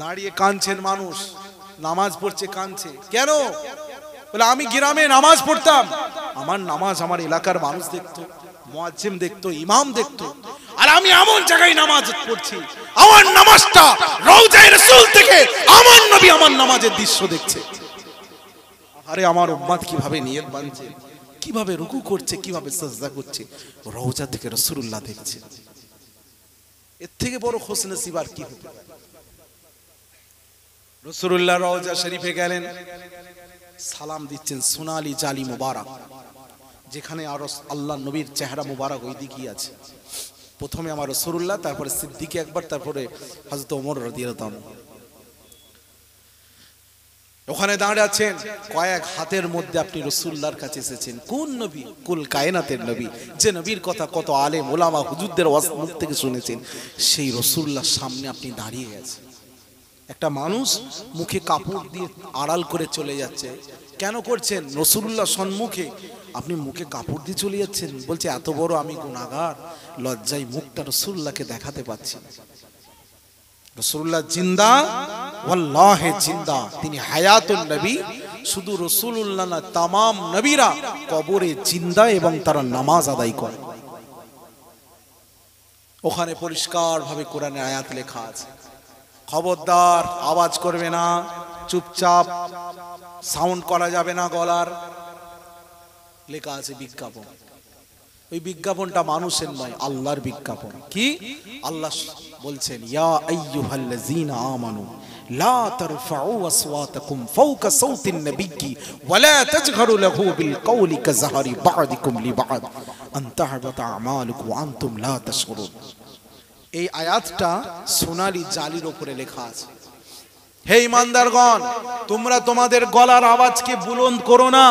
A: দাঁড়িয়ে কাঁদছেন মানুষ, নামাজ পড়ছে কাঁদছে। কেন? বলে আমি গ্রামে নামাজ পড়তাম, আমার নামাজ আমার এলাকার মানুষ দেখতো, মুয়াজ্জিম দেখতো, ইমাম দেখতো, আর আমি এমন জায়গায় নামাজ পড়ছি, আমার নামাজটা রওজায়ে রাসূল থেকে আমার নবী আমার নামাজের দৃশ্য দেখছে। আরে আমার উম্মত কিভাবে নিয়ত বাঁধছে, কিভাবে রুকু করছে, কিভাবে সিজদা করছে, রওজা থেকে রাসূলুল্লাহ দেখছে। এর থেকে বড় খুশনসিব আর কি হতে পারে? রাসূলুল্লাহ রওজা শরীফে গেলেন, সালাম দিচ্ছেন সোনালী জালি মুবারক, যেখানে আর আল্লাহ নবীর চেহারা মুবারক ওই দিকেই আছে। প্রথমে আমার রাসূলুল্লাহ, তারপরে সিদ্দিক আকবর, তারপরে হযরত ওমর রাদিয়াল্লাহু আনহু ওখানে দাঁড়িয়ে আছেন। কয়েক হাতের মধ্যে আপনি রাসূলুল্লাহর কাছে এসেছেন। কোন নবী? কুল কায়নাতের নবী, যে নবীর কথা কত আলেম ওলামা হুজুরদের মুখ থেকে শুনেছেন, সেই রাসূলুল্লাহর সামনে আপনি দাঁড়িয়ে গেছেন। একটা মানুষ মুখে কাপড় দিয়ে আড়াল করে চলে যাচ্ছে, কেন করছেন? রাসূলুল্লাহ সম্মুখে আপনি মুখে কাপড় দিয়ে চলে যাচ্ছেন। বলছে এত বড় আমি গুনাহগার, লজ্জায় মুখটা রাসূলুল্লাহকে দেখাতে পাচ্ছি না। রাসূলুল্লাহ জিন্দা, ওয়াল্লাহি জিন্দা, তিনি হায়াতুন নবী। শুধু রাসূলুল্লাহ না, तमाम নবীরা কবরে জিন্দা এবং তারা নামাজ আদায় করে। ওখানে পরিষ্কার ভাবে কোরআনের আয়াত লেখা আছে, খবরদার আওয়াজ করবে না, চুপচাপ, সাউন্ড করা যাবে না গলার। লেখা আছে বিজ্ঞাপন। ওই বিজ্ঞাপনটা মানুষের নয়, আল্লাহর বিজ্ঞাপন। কি? আল্লাহ বলছেন, ইয়া আইয়ুহাল্লাযীনা আমানু লা তারফাউ আসওয়াতাকুম ফাওকা সাওতিন নবিয়্যি ওয়া লা তাজহারু লাহু বিল কওলি কাযহারি বা'দিকুম লিবা'দ আন তাহবাতা আমালুকুম ওয়া আনতুম লা তাশউরুন। এই আয়াতটা সোনালী জালির উপরে লেখা আছে, হে ঈমানদারগণ, তোমরা তোমাদের গলার আওয়াজকে বুলন্দ করো না,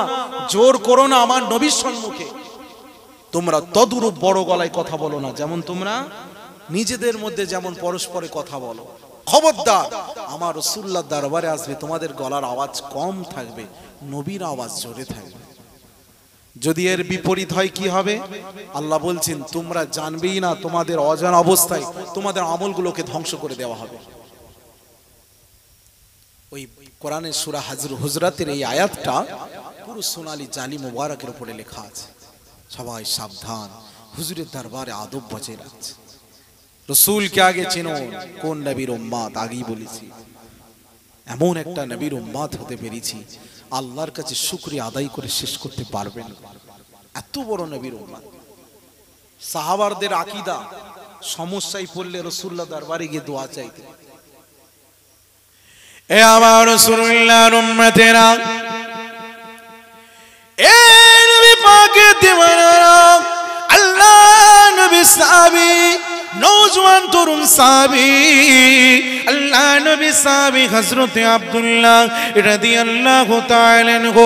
A: জোর করো না আমার নবীর সম্মুখে। তোমরা তদুরূপ বড় গলায় কথা বলো না, যেমন তোমরা নিজেদের মধ্যে যেমন পরস্পরে কথা বলো। খবরদার, আমার রাসূলুল্লাহর দরবারে আসবে, তোমাদের গলার আওয়াজ কম থাকবে, নবীর আওয়াজ জোরে থাকবে। যদি এর বিপরীত হয় কি হবে? আল্লাহ বলছেন, তোমরা জানবেই না, তোমাদের অজানা অবস্থায় তোমাদের আমলগুলোকে ধ্বংস করে দেওয়া হবে। ওই কোরআনের সূরা হুজরাতের এই আয়াতটা পুরো সোনালী জালি মুবারকের উপরে লেখা আছে। সবাই সাবধান, হুজুরের দরবারে আদব বজায় রাখছে। রাসূলকে আগে চেনো, কোন নবীর উম্মত, আগেই বলেছি। এমন একটা নবীর উম্মত হতে পেরেছি, আল্লাহর কাছে শুকরিয়া আদায় করে শেষ করতে পারবেন। এত বড় নবীর উম্মত। সাহাবাদের আকীদা, সমস্যায় পড়লে রাসূলুল্লাহ দরবারে গিয়ে দোয়া চাইতে। এ আমার রাসূলুল্লাহর উম্মতেরা, এ নবী পাকের দিওয়ানারা, আল্লাহ নবী সাহাবী, নওজওয়ান তরুণ সাহাবী, আল্লাহ নবী সাহাবী হযরত আব্দুল্লাহ রাদিয়াল্লাহু তাআলা আনহু,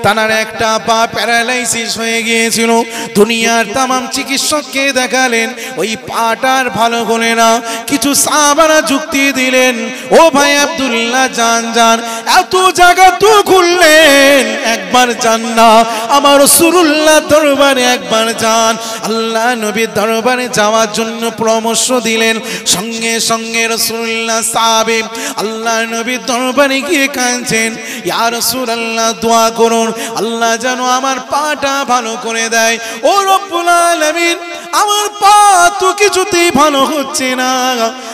A: তার একটা পা প্যারালাইসিস হয়ে গিয়েছিল। দুনিয়ার तमाम চিকিৎসককে দেখালেন, ওই পাটার ভালো হলো না। কিছু সাহাবারা যুক্তি দিলেন, ও ভাই আব্দুল্লাহ যান যান, এত জায়গা তো ঘুরলেন, একবার যান না আমার রাসূলুল্লাহ দরবারে একবার যান। আল্লাহ নবীর দরবারে যাওয়ার জন্য পরামর্শ দিলেন। সঙ্গে সঙ্গে রাসূলুল্লাহ সাহাবী আল্লাহ নবীর দরবারে গিয়ে কাঁদছেন, ইয়া রাসূলুল্লাহ দোয়া করুন, আল্লাহ যেন আমার পাটা ভালো করে দেয়। ও রব্বুল আলামিন, আমার পা তো কিছুতেই ভালো হচ্ছে না,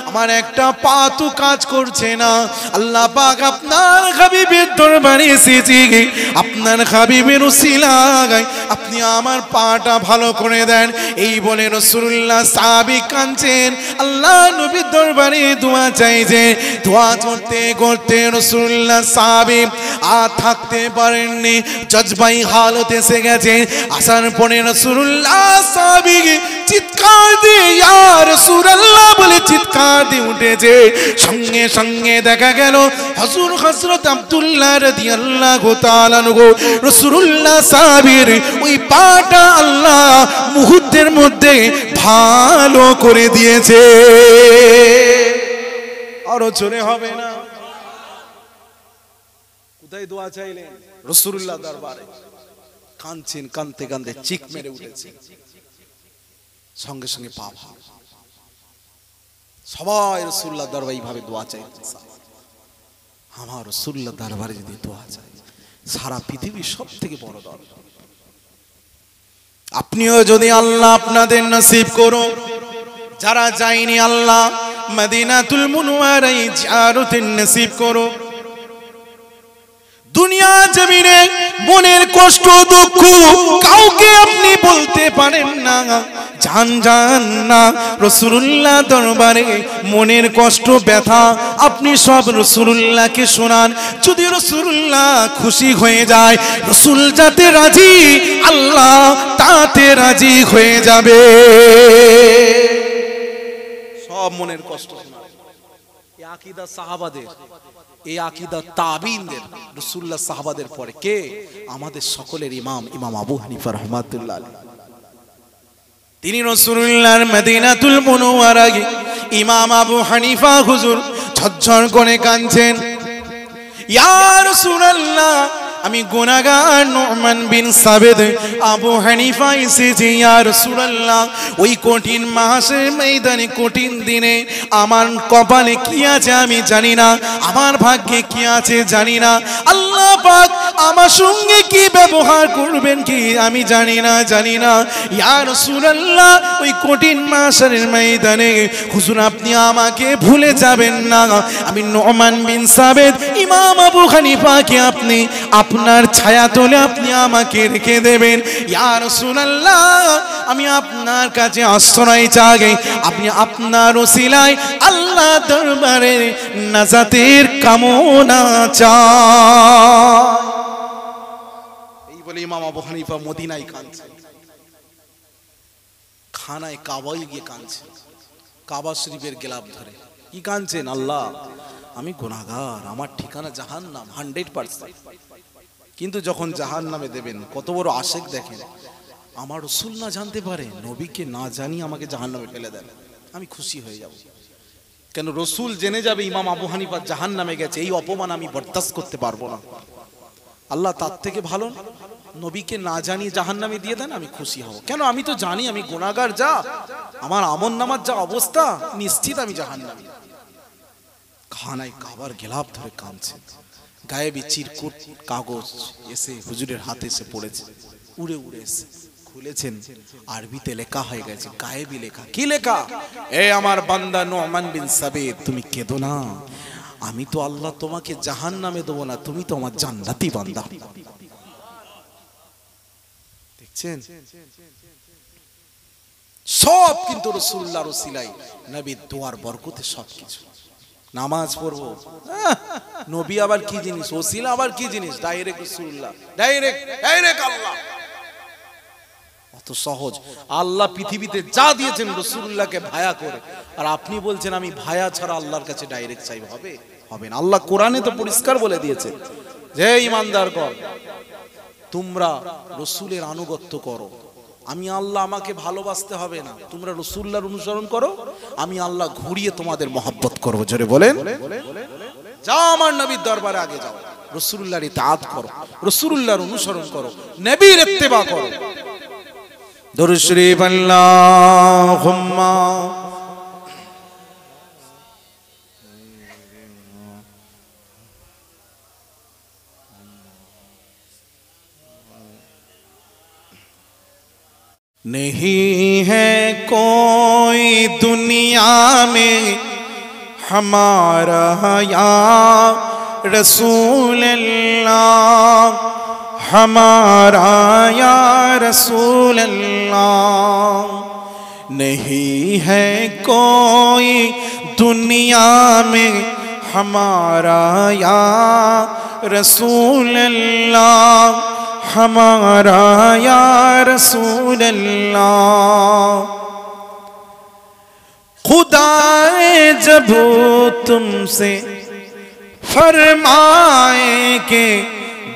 A: আমার একটা পা তো কাজ করছে না। আল্লাহ পাক, আপনার হাবিবের দরবারে এসেছি, আপনার হাবিবের উসিলায় আপনি আমার পাটা ভালো করে দেন। এই বলে রাসূলুল্লাহ সাহাবী কাঁদছেন, আল্লাহ নবীর দরবারে দোয়া চাইছে। দোয়া করতে করতে রাসূলুল্লাহ সাহাবী আর থাকতে পারেননি, জজবাই হালত এসে গেছে। আসার পরে রাসূলুল্লাহ সাহাবী চিৎকার দিয়ে ইয়া রাসূলুল্লাহ বলে চিৎকার দিয়ে উঠেছে। সঙ্গে সঙ্গে দেখা গেল হযরত আব্দুল্লাহ রাদিয়াল্লাহু তাআলা আনহু রাসূলুল্লাহ সাহাবীর ওই পাটা আল্লাহ মুহূর্তের মধ্যে ভালো করে দিয়েছে। আরো জোরে হবে না? কোথায় দোয়া চাইলেন? রাসূলুল্লাহ দরবারে কাঁদছেন, কাঁদতে কাঁদতে চিক মেরে উঠেছে। সঙ্গে সঙ্গে পা ভার, সবাই রাসূলুল্লাহ দরবারে এইভাবে দোয়া চাইতেন। আমার রাসূলুল্লাহ দরবারে যদি দোয়া চাই, সারা পৃথিবীর সব থেকে বড় দরবার। আপনিও যদি আল্লাহ আপনাদের নসিব করো, যারা যায়নি আল্লাহ মদিনাতুল মুনওয়ারায় জিয়ারতের নসিব করো। দুনিয়া জমিনে মনের কষ্ট দুঃখ কাউকে আপনি বলতে পারেন না, জান না রাসূলুল্লাহ দরবারে মনের কষ্ট ব্যথা আপনি সব রাসূলুল্লাহকে শোনান। যদি রাসূলুল্লাহ খুশি হয়ে যায়, রাসূল যাতে রাজি, আল্লাহ তাতে রাজি হয়ে যাবে। সব মনের কষ্ট শোনান। এই আকীদা সাহাবাদের, এই আকীদা তাবিঈনদের, রাসূলুল্লাহ সাহাবাদের পরে কে? আমাদের সকলের ইমাম আবু হানিফা রাহমাতুল্লাহ আলাইহি। তিনি রাসূলুল্লাহর মদিনাতুল মুনওয়ারায় ইমাম আবু হানিফা হুজুর ঝরঝর করে কাঁদছেন। ইয়া রাসূলুল্লাহ, আমি গুনাহগার নুমান বিন সাবিত আবু হানিফা এসেছি। ইয়া রাসূলুল্লাহ, ওই কঠিন মাসের ময়দানে, কঠিন দিনে আমার কপালে কি আছে আমি জানি না, আমার ভাগ্যে কি আছে জানি না। আল্লাহ পাক আমার সঙ্গে কি ব্যবহার করবেন কি আমি জানি না। ইয়া রাসূলুল্লাহ, ওই কঠিন মাসের ময়দানে হুজুর আপনি আমাকে ভুলে যাবেন না। আমি নুমান বিন সাবিত ইমাম আবু হানিফাকে আপনি আপনার ছায়া তলে আপনি আমাকে রেখে দেবেন। ইয়া রাসূলুল্লাহ, আমি আপনার কাছে আশ্রয় চাই, আপনি আপনার ওসিলায় আল্লাহ দরবারে নাজাতের কামনা চাই। এই বলে ইমাম আবু হানিফা মদিনায় কাঁদছে, খানায় কাবায় গিয়ে কাঁদছে, কাবা শরীফের গেলাপ ধরে। কি কাঁদছেন? আল্লাহ আমি গুনাহগার, আমার ঠিকানা জাহান্নাম 100%। কিন্তু যখন জাহান্নামে দেবেন, কত বড় আশিক দেখেন, আমার রাসূল না জানতে পারে, নবীকে না জানিয়ে আমাকে জাহান্নামে ফেলে দেন, আমি খুশি হয়ে যাব। কেন রাসূল জেনে যাবে ইমাম আবু হানিফা জাহান্নামে গেছে, এই অপমান আমি বরদাস্ত করতে পারবো না। আল্লাহ তার থেকে ভালো নবীকে না জানিয়ে জাহান্নামে দিয়ে দেন, আমি খুশি হব। কেন? আমি তো জানি আমি গুনাহগার, যা আমার আমলনামার যা অবস্থা, নিশ্চিত আমি জাহান্নামে। খানায় কাবার গেলাপ ধরে কাঁদছে, গায়েবী চিরকুট কাগজ এসে হুজুরের হাতে এসে পড়েছে, উড়ে উড়ে এসে খুলেছেন, আরবিতে লেখা হয়ে গেছে, গায়েবী লেখা। কি লেখা? এ আমার বান্দা নুমান বিন সাবিত, তুমি কেঁদো না, আমি তো আল্লাহ তোমাকে জাহান্নামে দেবো না, তুমি তো আমার জান্নাতি বান্দা। দেখছেন, সব কিন্তু রাসূলুল্লাহর ওসিলায়, নবীর দোয়ার বরকতে সবকিছু। নামাজ পড়বো, নবী আবার কি জিনিস, ওসিলা আবার কি জিনিস, ডাইরেক্ট রাসূলুল্লাহ, ডাইরেক্ট আল্লাহ। অত সহজ। আল্লাহ পৃথিবীতে যা দিয়েছেন রাসূলুল্লাহকে ভায়া করে, আর আপনি বলছেন আমি ভায়া ছাড়া আল্লাহর কাছে ডাইরেক্ট চাইব, হবে না। আল্লাহ কোরআনে তো পরিষ্কার বলে দিয়েছে যে ঈমানদারগণ, তোমরা রাসূলের আনুগত্য করো, আমি আল্লাহ আমাকে ভালোবাসতে হবে না, তোমরা রাসূলুল্লাহর অনুসরণ করো, আমি আল্লাহ ঘুরিয়ে তোমাদের মহব্বত করব। জোরে বলেন, যাও আমার নবীর দরবারে আগে যাও, রাসূলুল্লাহর ইতাআত করো, রাসূলুল্লাহর অনুসরণ করো, নবীর ইত্তেবা করো। দরুদ শরীফ আল্লাহুম্মা नहीं है कोई दुनिया में हमारा या रसूल अल्लाह, हमारा या रसूल अल्लाह। नहीं है कोई दुनिया में हमारा या रसूल अल्लाह, हमारा या रसूल अल्लाह। खुदाए जब तुमसे फरमाए के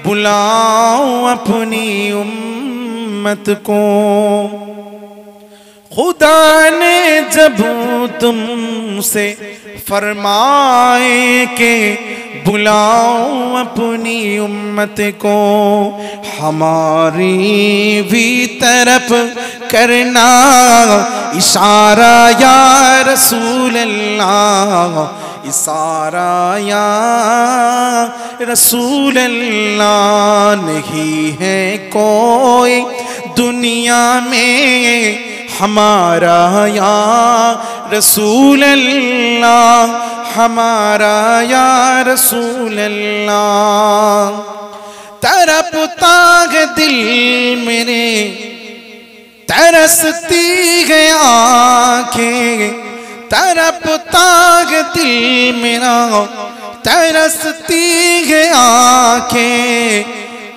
A: बुलाओ अपनी उम्मत को, खुदा ने जब तुमसे फरमाए के बुलाओ अपनी उम्मत को, हमारी भी तरफ करना इशारा या रसूल अल्लाह, इशारा या रसूल अल्लाह। नहीं है कोई दुनिया में हमारा या रसूल अल्लाह, हमारा या रसूल अल्लाह। तड़पता है दिल मेरे, तरसती है आंखें, तड़पता है दिल मेरा, तरसती है आंखें।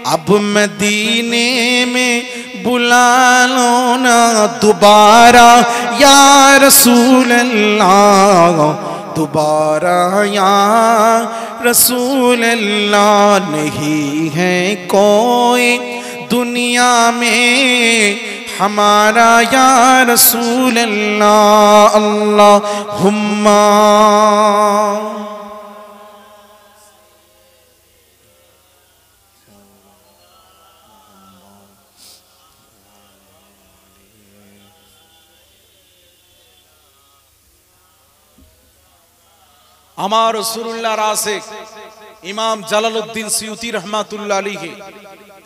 A: अब मदीने में बुला लो ना दोबारा या रसूल अल्लाह, दोबारा या रसूल अल्लाह। नहीं है कोई दुनिया में हमारा या रसूल अल्लाह। अल्लाहुम्मा আমার রাসূলুল্লাহর আশিক ইমাম জালালউদ্দিন সিয়ুতি রহমাতুল্লাহ আলাইহি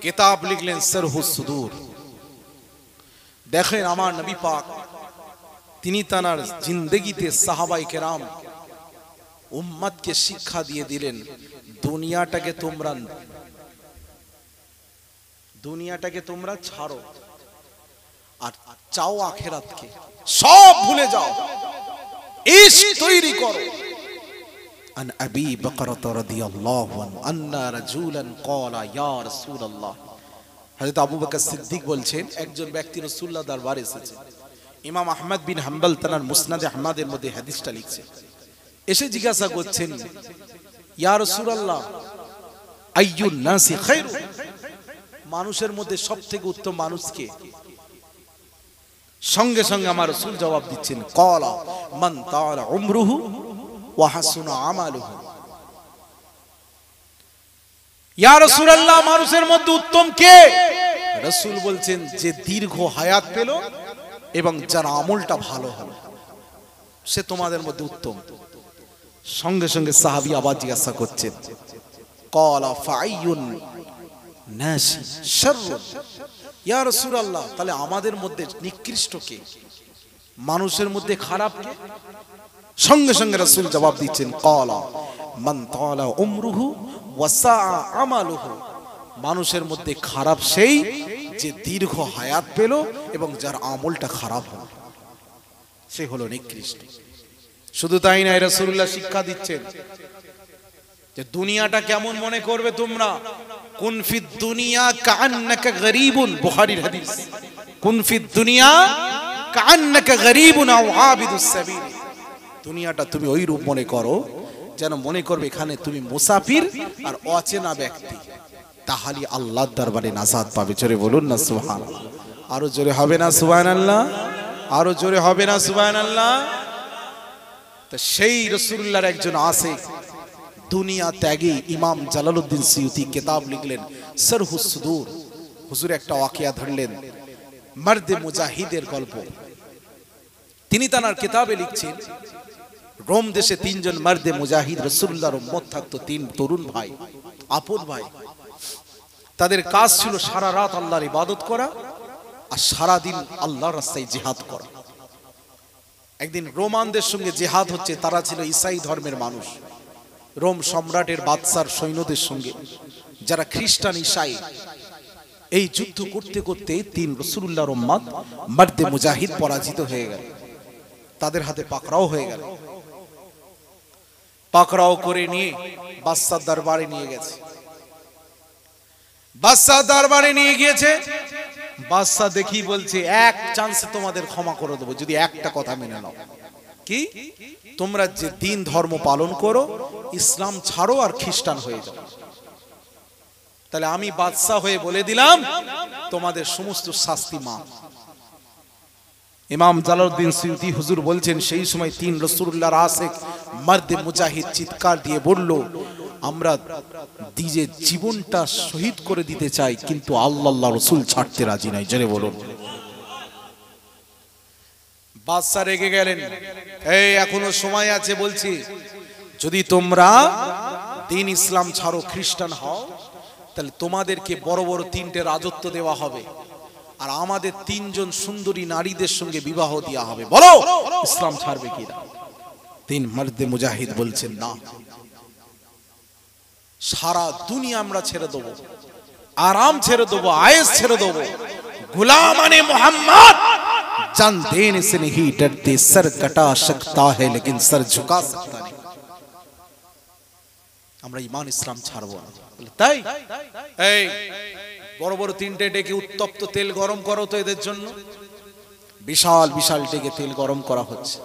A: কিতাব লিখলেন সরহুস সুদূর। দেখেন আমার নবী পাক তিনি তার জিন্দেগিতে সাহাবায়ে কেরাম উম্মতকে শিক্ষা দিয়ে দিলেন, দুনিয়াটাকে তোমরা ছাড়ো আর চাও আখিরাতকে, সব ভুলে যাও, ইশক তৈরি করো। عن أبي بكرة رضي الله عنه أن رجلا قال يا رسول الله, হযরত আবু বকর সিদ্দিক বলছেন একজন ব্যক্তি রাসূলুল্লাহ দরবারে এসেছে। ইমাম আহমদ বিন হাম্বল তার মুসনাদে আহমদের মধ্যে হাদিসটা লিখছে। এসে জিজ্ঞাসা করছেন ইয়া রাসূলুল্লাহ আইয়ুন নাসি খায়র, মানুষের মধ্যে সবথেকে উত্তম মানুষ কে? সঙ্গে সঙ্গে আমার রাসূল জবাব দিচ্ছেন ক্বালা মান তাআলা উমরুহু ওয়া হাসুনা আমালুহু। ইয়া রাসূলুল্লাহ মানুষের মধ্যে উত্তম কে? রাসূল বলছেন যে দীর্ঘ হায়াত পেল এবং যার আমলটা ভালো হলো, সে তোমাদের মধ্যে উত্তম। সঙ্গে সঙ্গে সাহাবী আবার জিজ্ঞাসা করছেন ক্বালা ফাআইয়ুন নাসি শাররুন, ইয়া রাসূলুল্লাহ তাহলে আমাদের মধ্যে নিকৃষ্ট কে, মানুষের মধ্যে খারাপ কে? সঙ্গে সঙ্গে রাসূল জবাব দিচ্ছেন ক্বালা মান তাআলা উমরুহু ওয়া সাআ আমালুহু, মানুষের মধ্যে খারাপ সেই যে দীর্ঘ হায়াত পেল এবং যার আমলটা খারাপ হলো, সে হলো নিকৃষ্ট। শুধু তাই না, রাসূলুল্লাহ শিক্ষা দিচ্ছেন যে দুনিয়াটা কেমন মনে করবে তোমরা, কুন ফিদ দুনিয়া কাআন্নাকা গরীবুন, বুখারীর হাদিস, কুন ফিদ দুনিয়া কাআন্নাকা গরীবুন আও আবিদুস সাবিল, দুনিয়াটা তুমি ওই রূপ মনে করো যেন মনে করবে এখানে তুমি মুসাফির আর অচেনা ব্যক্তি, তাহলে আল্লাহর দরবারে নাজাত পাবে। জোরে বলুন না সুবহানাল্লাহ, আরো জোরে হবে না সুবহানাল্লাহ, আরো জোরে হবে না সুবহানাল্লাহ। তো সেই রাসূলুল্লাহর একজন আশিক দুনিয়া ত্যাগী ইমাম জালালউদ্দিন সিয়ুতি কিতাব লিখলেন সরহুস সুদূর। হুজুর একটা ওয়াকিয়া ধরলেন, মর্দে মুজাহিদের গল্প। তিনি তার কিতাবে লিখছেন রোম দেশে তিনজন মর্দে মুজাহিদ রাসূলুল্লাহর উম্মত থাকতো, তিন তরুণ ভাই, আপন ভাই। তাদের কাজ ছিল সারা রাত আল্লাহর ইবাদত করা আর সারা দিন আল্লাহর রাস্তায় জিহাদ করা। একদিন রোমানদের সঙ্গে জিহাদ হচ্ছে, তারা ছিল ঈসাই ধর্মের মানুষ, রোম সম্রাটের বাদশার সৈন্যদের সঙ্গে যারা খ্রিস্টান ঈসাই। এই যুদ্ধ করতে করতে তিন রাসূলুল্লাহর উম্মত মর্দে মুজাহিদ পরাজিত হয়ে গেল, তাদের হাতে পাকড়াও হয়ে গেল। পাকড়াও করে নিয়ে বাদশার দরবারে নিয়ে গেছে। বাদশার দরবারে নিয়ে গিয়েছে, বাদশা দেখি বলছে এক চান্সে তোমাদের ক্ষমা করে দেবো যদি একটা কথা মেনে নাও। কি তোমরা যে দিন ধর্ম পালন করো ইসলাম ছাড়ো আর খ্রিস্টান হয়ে যাও। তাহলে আমি বাদশা হয়ে বলে দিলাম তোমাদের সমস্ত শাস্তি মাফ। ইমাম জালালউদ্দিন সুয়ুতি হুজুর বলছেন সেই সময় তিন রাসূলুল্লাহর আশিক মর্দে মুজাহিদ চিৎকার দিয়ে বলল, আমরা নিজের জীবনটা শহীদ করে দিতে চাই কিন্তু আল্লাহ রাসূল ছাড়তে রাজি নাই। জেনে বলুন। বাদশা রেগে গেলেন, এই এখনো সময় আছে, বলছি যদি তোমরা দিন ইসলাম ছাড়ো খ্রিস্টান হও তাহলে তোমাদেরকে বড় বড় তিনটে রাজত্ব দেওয়া হবে আর আমাদের তিনজন সুন্দরী নারীদের সঙ্গে বিবাহ দেওয়া হবে। বলো ইসলাম ছাড়বে কিনা? তিন মর্দে মুজাহিদ বলছেন না, সারা দুনিয়া আমরা ছেড়ে দেবো, আরাম ছেড়ে দেবো, আয়েশ ছেড়ে দেবো, गुलाम आने मोहम्मद जान देने से नहीं डरते, सर कटा सकता है लेकिन सर झुका सकता नहीं। আমরা ঈমান ইসলাম ছাড়বো না। তাই এই বড় বড় তিনটে ডেকে উত্তপ্ত তেল গরম করো তো এদের জন্য। বিশাল বিশাল ডেকে তেল গরম করা হচ্ছে।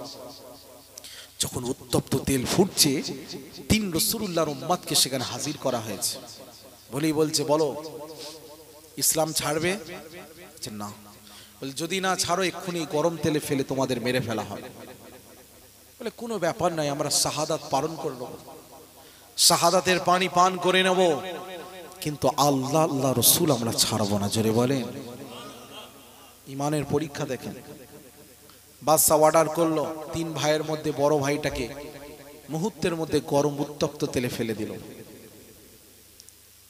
A: যখন উত্তপ্ত তেল ফুটছে তিন রাসূলুল্লাহর উম্মতকে সেখানে হাজির করা হয়েছে। বলেই বলছে, বলো ইসলাম ছাড়বে? না। বলে যদি না ছাড়ো এক্ষুনি গরম তেলে ফেলে তোমাদের মেরে ফেলা হবে। বলে কোনো ব্যাপার নাই, আমরা শাহাদাত পালন করে নেব, শাহাদাতের পানি পান করে নেব, কিন্তু আল্লাহ আল্লাহ রাসূল আমরা ছাড়বো না। জোরে বলেন। ঈমানের পরীক্ষা দেখেন। বাদশা অর্ডার করলো, তিন ভাইয়ের মধ্যে বড় ভাইটাকে মুহূর্তের মধ্যে গরম উত্তপ্ত তেলে ফেলে দিল।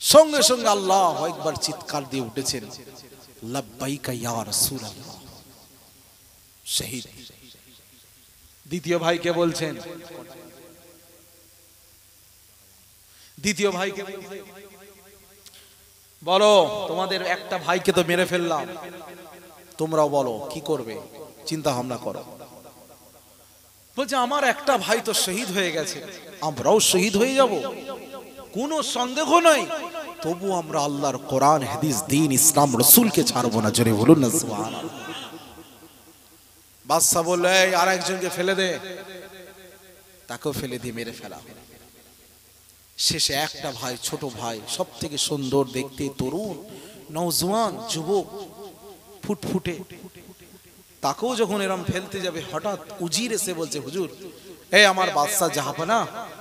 A: সঙ্গে সঙ্গে আল্লাহ একবার চিৎকার দিয়ে উঠেছেন, লব্বাইকা ইয়া রাসূলুল্লাহ, শহীদ। দ্বিতীয় ভাইকে বলছেন, দ্বিতীয় ভাইকে বলো তোমাদের একটা ভাইকে তো মেরে ফেললাম, তোমরাও বলো কি করবে, চিন্তা ভাবনা করো। বলছে আমার একটা ভাই তো শহীদ হয়ে গেছে, আমরাও শহীদ হয়ে যাব, কোনো সন্দেহ নাই, তবু আমরা আল্লাহর কোরআন হাদিস দিন ইসলাম রাসূলকে ছাড়বো না। জোরে বলুন না সুবহানাল্লাহ। বাদশা বলল, এই আর একজনকে ফেলে দে, তাকেও ফেলে দিয়ে মেরে ফেলা। শেষে একটা ভাই, ছোট ভাই, সব থেকে সুন্দর দেখতে, তরুণ নওজওয়ান যুবক, ফুটফুটে, তাকেও যখন এরম ফেলতে যাবে হঠাৎ উজির এসে বলছে, হুজুর এই আমার বাদশা জাহাপনা,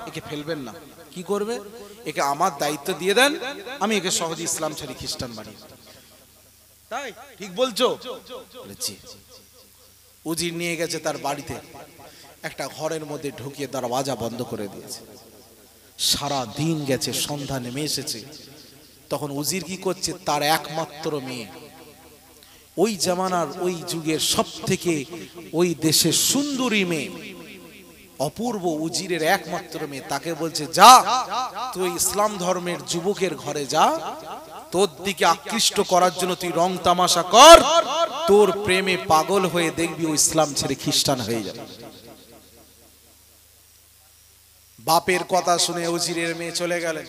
A: একে ফেলবেন না। কি করবে? একে আমার দায়িত্ব দিয়ে দেন, আমি একে সহজে ইসলাম ছাড়ি খ্রিস্টান বানিয়ে। তাই ঠিক বলছো? জি। উজির নিয়ে গেছে তার বাড়িতে, একটা ঘরের মধ্যে ঢুকিয়ে দরওয়াজা বন্ধ করে দিয়েছে। সারা দিন গেছে, সন্ধ্যা নেমে এসেছে। তখন উজির কি করছে, তার একমাত্র মেয়ে, ওই জামানার ওই যুগের সব থেকে ওই দেশের সুন্দরী মেয়ে, অপূর্ব, উজিরের একমাত্র মেয়ে, তাকে বলছে, যা তুই ইসলাম ধর্মের যুবকের ঘরে যা, তোর দিকে আকৃষ্ট করার জন্য তুই রং তামাশা কর, তোর প্রেমে পাগল হয়ে দেখবি ও ইসলাম ছেড়ে খ্রিস্টান হয়ে যাবে। বাপের কথা শুনে উজিরের মেয়ে চলে গেলেন।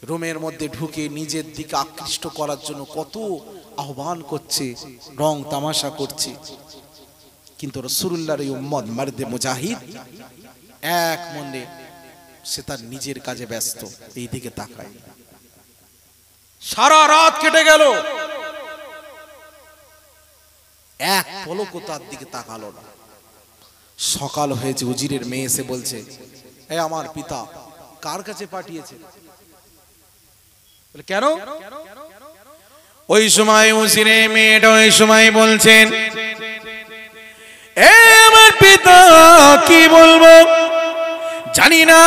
A: রুমের মধ্যে ঢুকে নিজের দিকে আকৃষ্ট করার জন্য কত আহ্বান করছে, রং তামাশা করছে, কিন্তু রাসূলুল্লাহর এই উম্মত মর্দে মুজাহিদ এক মনে সে তার নিজের কাজে ব্যস্ত, এই দিকে তাকায়। সারা রাত কেটে গেল, এক পলকও তার দিকে তাকালো না। সকাল হয়েছে, উজিরের মেয়ে এসে বলছে, এ আমার পিতা কার কাছে পাঠিয়েছে? কেন? ওই সময় উজিরের মেয়েটা ওই সময় বলছেন, এ আমার পিতা কি বলবো জানি না,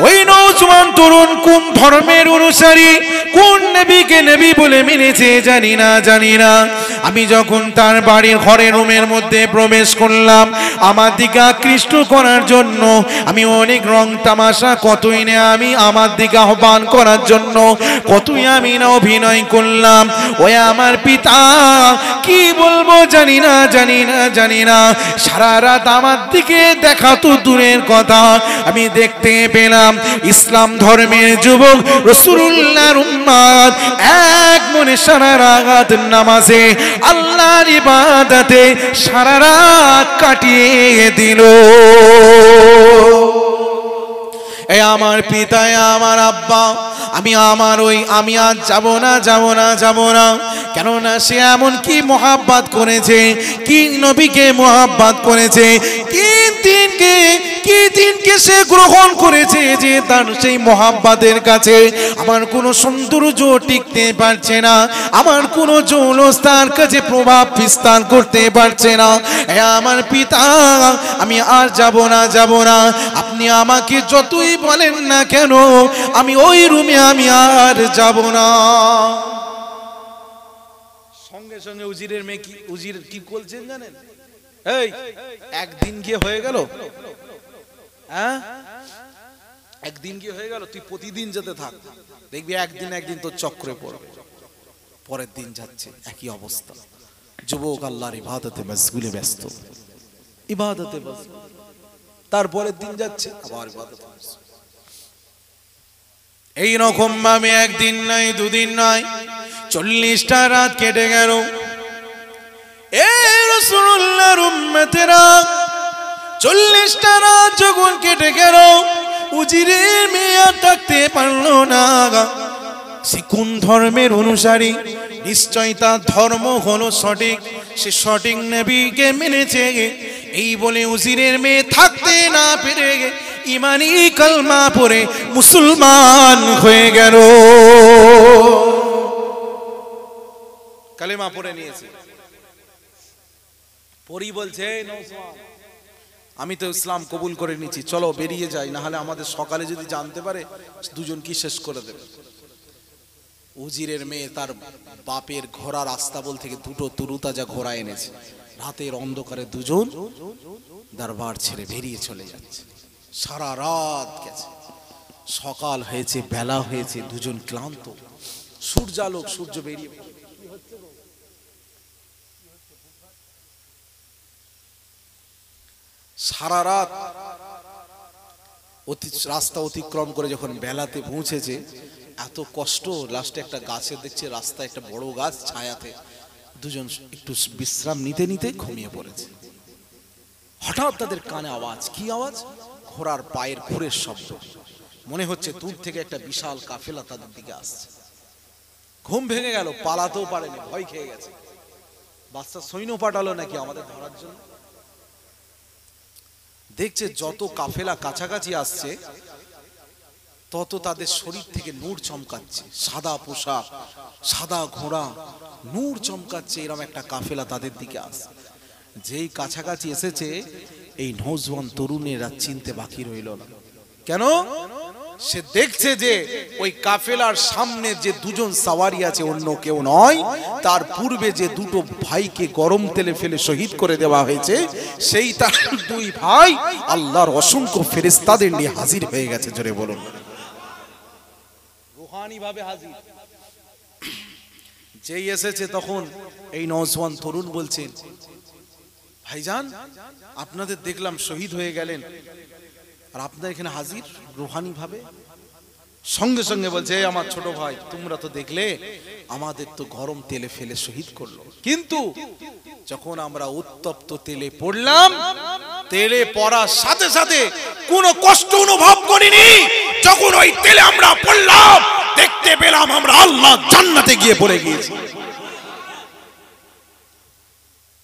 A: ওই নওজওয়ান তরুণ কোন ধর্মের অনুসারী, কোন নবীকে নবী বলে মেনেছে জানি না। আমি যখন তার বাড়ির ঘরের রুমের মধ্যে প্রবেশ করলাম, আমার দিকে আকৃষ্ট করার জন্য আমি অনেক রং তামাশা, কতই না আমি আমার দিকে আহ্বান করার জন্য কতই আমি না অভিনয় করলাম। ওই আমার পিতা কি বলবো জানি না, সারা রাত আমার দিকে দেখা তো দূরের কথা, আমি দেখতে পেলাম ইসলাম ধর্মের যুবক রাসূলুল্লাহর উম্মত এক মনে সারা রাত নামাজে আল্লাহর ইবাদতে সারা রাত কাটিয়ে দিল। এই আমার পিতা, আমার আব্বা, আমি আজ যাব না কেননা সে এমন কি মোহাব্বত করেছে, কি নবীকে মোহাব্বত করেছে, কি দিনকে সে গ্রহণ করেছে যে তার সেই মোহাব্বতের কাছে আমার কোনো সৌন্দর্য টিকতে পারছে না, আমার কোনো জৌলস তার কাছে প্রভাব বিস্তার করতে পারছে না। আমার পিতা, আমি আর যাব না, আপনি আমাকে যতই বলেন না কেন আমি ওই রুমে আমি আর যাব না। সঙ্গে সঙ্গে উজিরের মেয়ে উজির কি বলছেন জানেন? এই একদিন গিয়ে হয়ে গেল, হ্যাঁ একদিন গিয়ে হয়ে গেল, তুই প্রতিদিন যেতে থাক, দেখবি একদিন তোর চক্রে পড়বে। পরের দিন যাচ্ছে, একই অবস্থা। যুবক আল্লাহর ইবাদতে মশগুলে ব্যস্ত, ইবাদতে ব্যস্ত। তারপরের দিন যাচ্ছে আবার ইবাদতে ব্যস্ত। এই রকম ভাবে একদিন নয়, দুদিন নয়, 40টা রাত কেটে গেল। এই রাসূলুল্লাহর উম্মতেরা 40টা রাত যখন কেটে গেল, উজিরের মেয়ে আর থাকতে পারলো না। সে কোন ধর্মের অনুসারী? নিশ্চয় তার ধর্ম হলো সঠিক, সে সঠিক নবীকে মেনেছে। এই বলে উজিরের মেয়ে থাকতে না পেরে ইমানি কালমা পড়ে মুসলমান হয়ে গেল, কালেমা পড়ে নিয়েছে। পরি বলছে, আমি তো ইসলাম কবুল করে নিয়েছি, চলো বেরিয়ে যাই, না হলে আমাদের সকালে যদি জানতে পারে দুজন কি শেষ করে দেবে। উজিরের মেয়ে তার বাপের ঘোড়ার আস্তাবল থেকে দুটো তরুতাজা ঘোড়া এনেছে। রাতের অন্ধকারে দুজন দরবার ছেড়ে বেরিয়ে চলে যাচ্ছে। সারা রাত গেছে, সকাল হয়েছে, বেলা হয়েছে, দুজন ক্লান্ত। সূর্যালোক, সূর্য বেরিয়ে সারা রাত রাস্তা অতিক্রম করে যখন বেলাতে পৌঁছেছে, এত কষ্ট, লাস্টে একটা গাছে দেখছে রাস্তায় একটা বড় গাছ ছায়াতে দুজন একটু বিশ্রাম নিতে নিতে ঘুমিয়ে পড়েছে। হঠাৎ তাদের কানে আওয়াজ, কি আওয়াজ? ঘোড়ার পায়ের খুরের শব্দ। মনে হচ্ছে দূর থেকে একটা বিশাল কাফেলা তাদের দিকে আসছে। ঘুম ভেঙে গেল, পালাতেও পারেনি, ভয় খেয়ে গেছে। বাচ্চা সৈন্য পাঠালো নাকি আমাদের ধরার জন্য। দেখছে যত কাফেলা কাছাকাছি আসছে তত তাদের শরীর থেকে নূর চমকাচ্ছে। সাদা পোশাক, সাদা ঘোড়া, নূর চমকাচ্ছে। এরকম একটা কাফেলা তাদের দিকে আসছে। যেই কাছাকাছি এসেছে, এই নওজোয়ান তরুণেরা চিনতে বাকি রইল না। কেন? সে দেখছে যে ওই কাফেলার সামনে যে দুজন সাওয়ারি আছে অন্য কেউ নয়, তার পূর্বে যে দুটো ভাইকে গরম তেলে ফেলে শহীদ করে দেওয়া হয়েছে, সেই তার দুই ভাই আল্লাহর অসংখ্য ফেরেশতাদের নিয়ে হাজির হয়ে গেছে। জোরে বলুন, রুহানি ভাবে হাজির। যেই এসেছে তখন এই নওজোয়ান তরুণ বলছেন, ভাইজান আপনাদের দেখলাম শহীদ হয়ে গেলেন, আর আপনার এখানে হাজির রুহানি ভাবে। সঙ্গে সঙ্গে বলছে, আমার ছোট ভাই, তোমরা তো দেখলে আমাদের তো গরম তেলে ফেলে শহীদ করলো, কিন্তু যখন আমরা উত্তপ্ত তেলে পড়লাম, তেলে পড়ার সাথে সাথে কোনো কষ্ট অনুভব করিনি। যখন ওই তেলে আমরা পড়লাম, দেখতে পেলাম আমরা আল্লাহ জান্নাতে গিয়ে পড়ে গিয়েছি।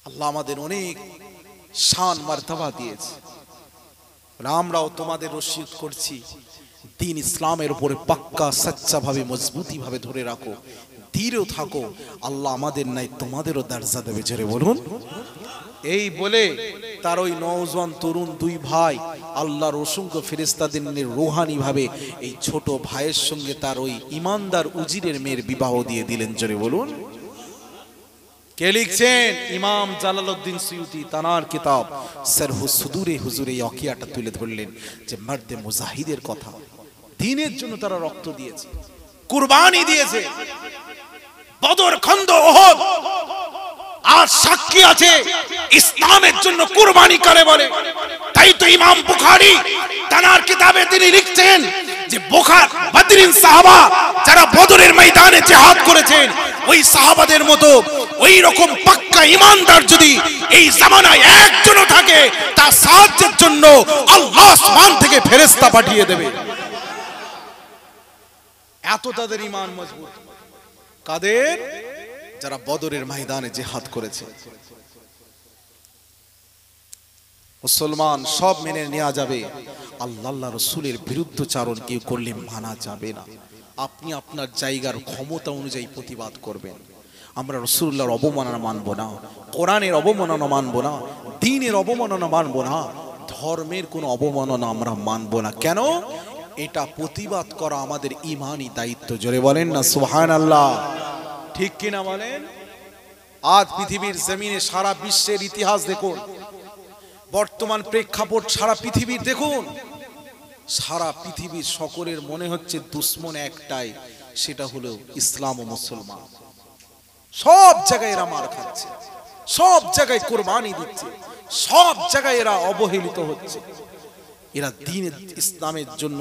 A: আল্লাহ আমাদের অনেক শান মারতাবা দিয়েছে। আমরাও তোমাদের ওসিয়ত করছি, দিন ইসলামের উপরে পাক্কা সচ্চা ভাবে মজবুতি ভাবে ধরে রাখো, দৃঢ় থাকো। আল্লাহ আমাদের নাই তোমাদেরও দরজা দেবে। জোরে বলুন। এই বলে তার ওই নওজোয়ান তরুণ দুই ভাই আল্লাহর অসংখ্য ফেরেশতাদের নিয়ে রুহানি ভাবে এই ছোট ভাইয়ের সঙ্গে তার ওই ইমানদার উজিরের মেয়ের বিবাহ দিয়ে দিলেন। জোরে বলুন। কে লিখছেন? ইমাম জালালউদ্দিন সুয়ুতি তানার কিতাব সরহু সুদুরে হুজুরে এই ওয়াকিয়াটা তুলে ধরলেন যে মর্দে মুজাহিদের কথা। দ্বীনের জন্য তারা রক্ত দিয়েছে, কুরবানি দিয়েছে। বদর, খন্দক, উহুদ আর সাক্ষী আছে ইসলামের জন্য কুরবানি করে বলে। তাই তাই তো ইমাম বুখারী তানার কিতাবে তিনি লিখছেন যে বদরিন সাহাবা যারা বদরের ময়দানে জিহাদ করেছেন ওই সাহাবাদের মতো ওই রকম পাক্কা ঈমানদার যদি এই জামানায় একজনও থাকে তার সাহায্যের জন্য আল্লাহ আসমান থেকে ফেরেশতা পাঠিয়ে দেবে। এত তাদের ঈমান মজবুত। কাদের? যারা বদরের ময়দানে জিহাদ করেছে। মুসলমান সব মেনে নেওয়া যাবে, আল্লাহ রাসূলের বিরুদ্ধচারণ কেউ করলে মানা যাবে না। আপনি আপনার জায়গার ক্ষমতা অনুযায়ী প্রতিবাদ করবেন। আমরা রাসূলুল্লাহর অবমাননা মানব না, কোরআনের অবমাননা মানব না, দ্বীনের অবমাননা মানব না, ধর্মের কোনো অবমাননা আমরা মানব না। কেন? এটা প্রতিবাদ করা আমাদের ঈমানি দায়িত্ব। জোরে বলেন না সুবহানাল্লাহ। ঠিক কিনা বলেন? আজ পৃথিবীর জমিনে সারা বিশ্বের ইতিহাস দেখুন, বর্তমান প্রেক্ষাপট সারা পৃথিবীর দেখুন, সারা পৃথিবীর সকলের মনে হচ্ছে দুশ্মন একটাই, সেটা হলো ইসলাম ও মুসলমান। সব জায়গায় এরা মার খাচ্ছে, সব জায়গায় কোরবানি দিচ্ছে, সব জায়গায় এরা অবহেলিত হচ্ছে। এরা দ্বীন ইসলামের জন্য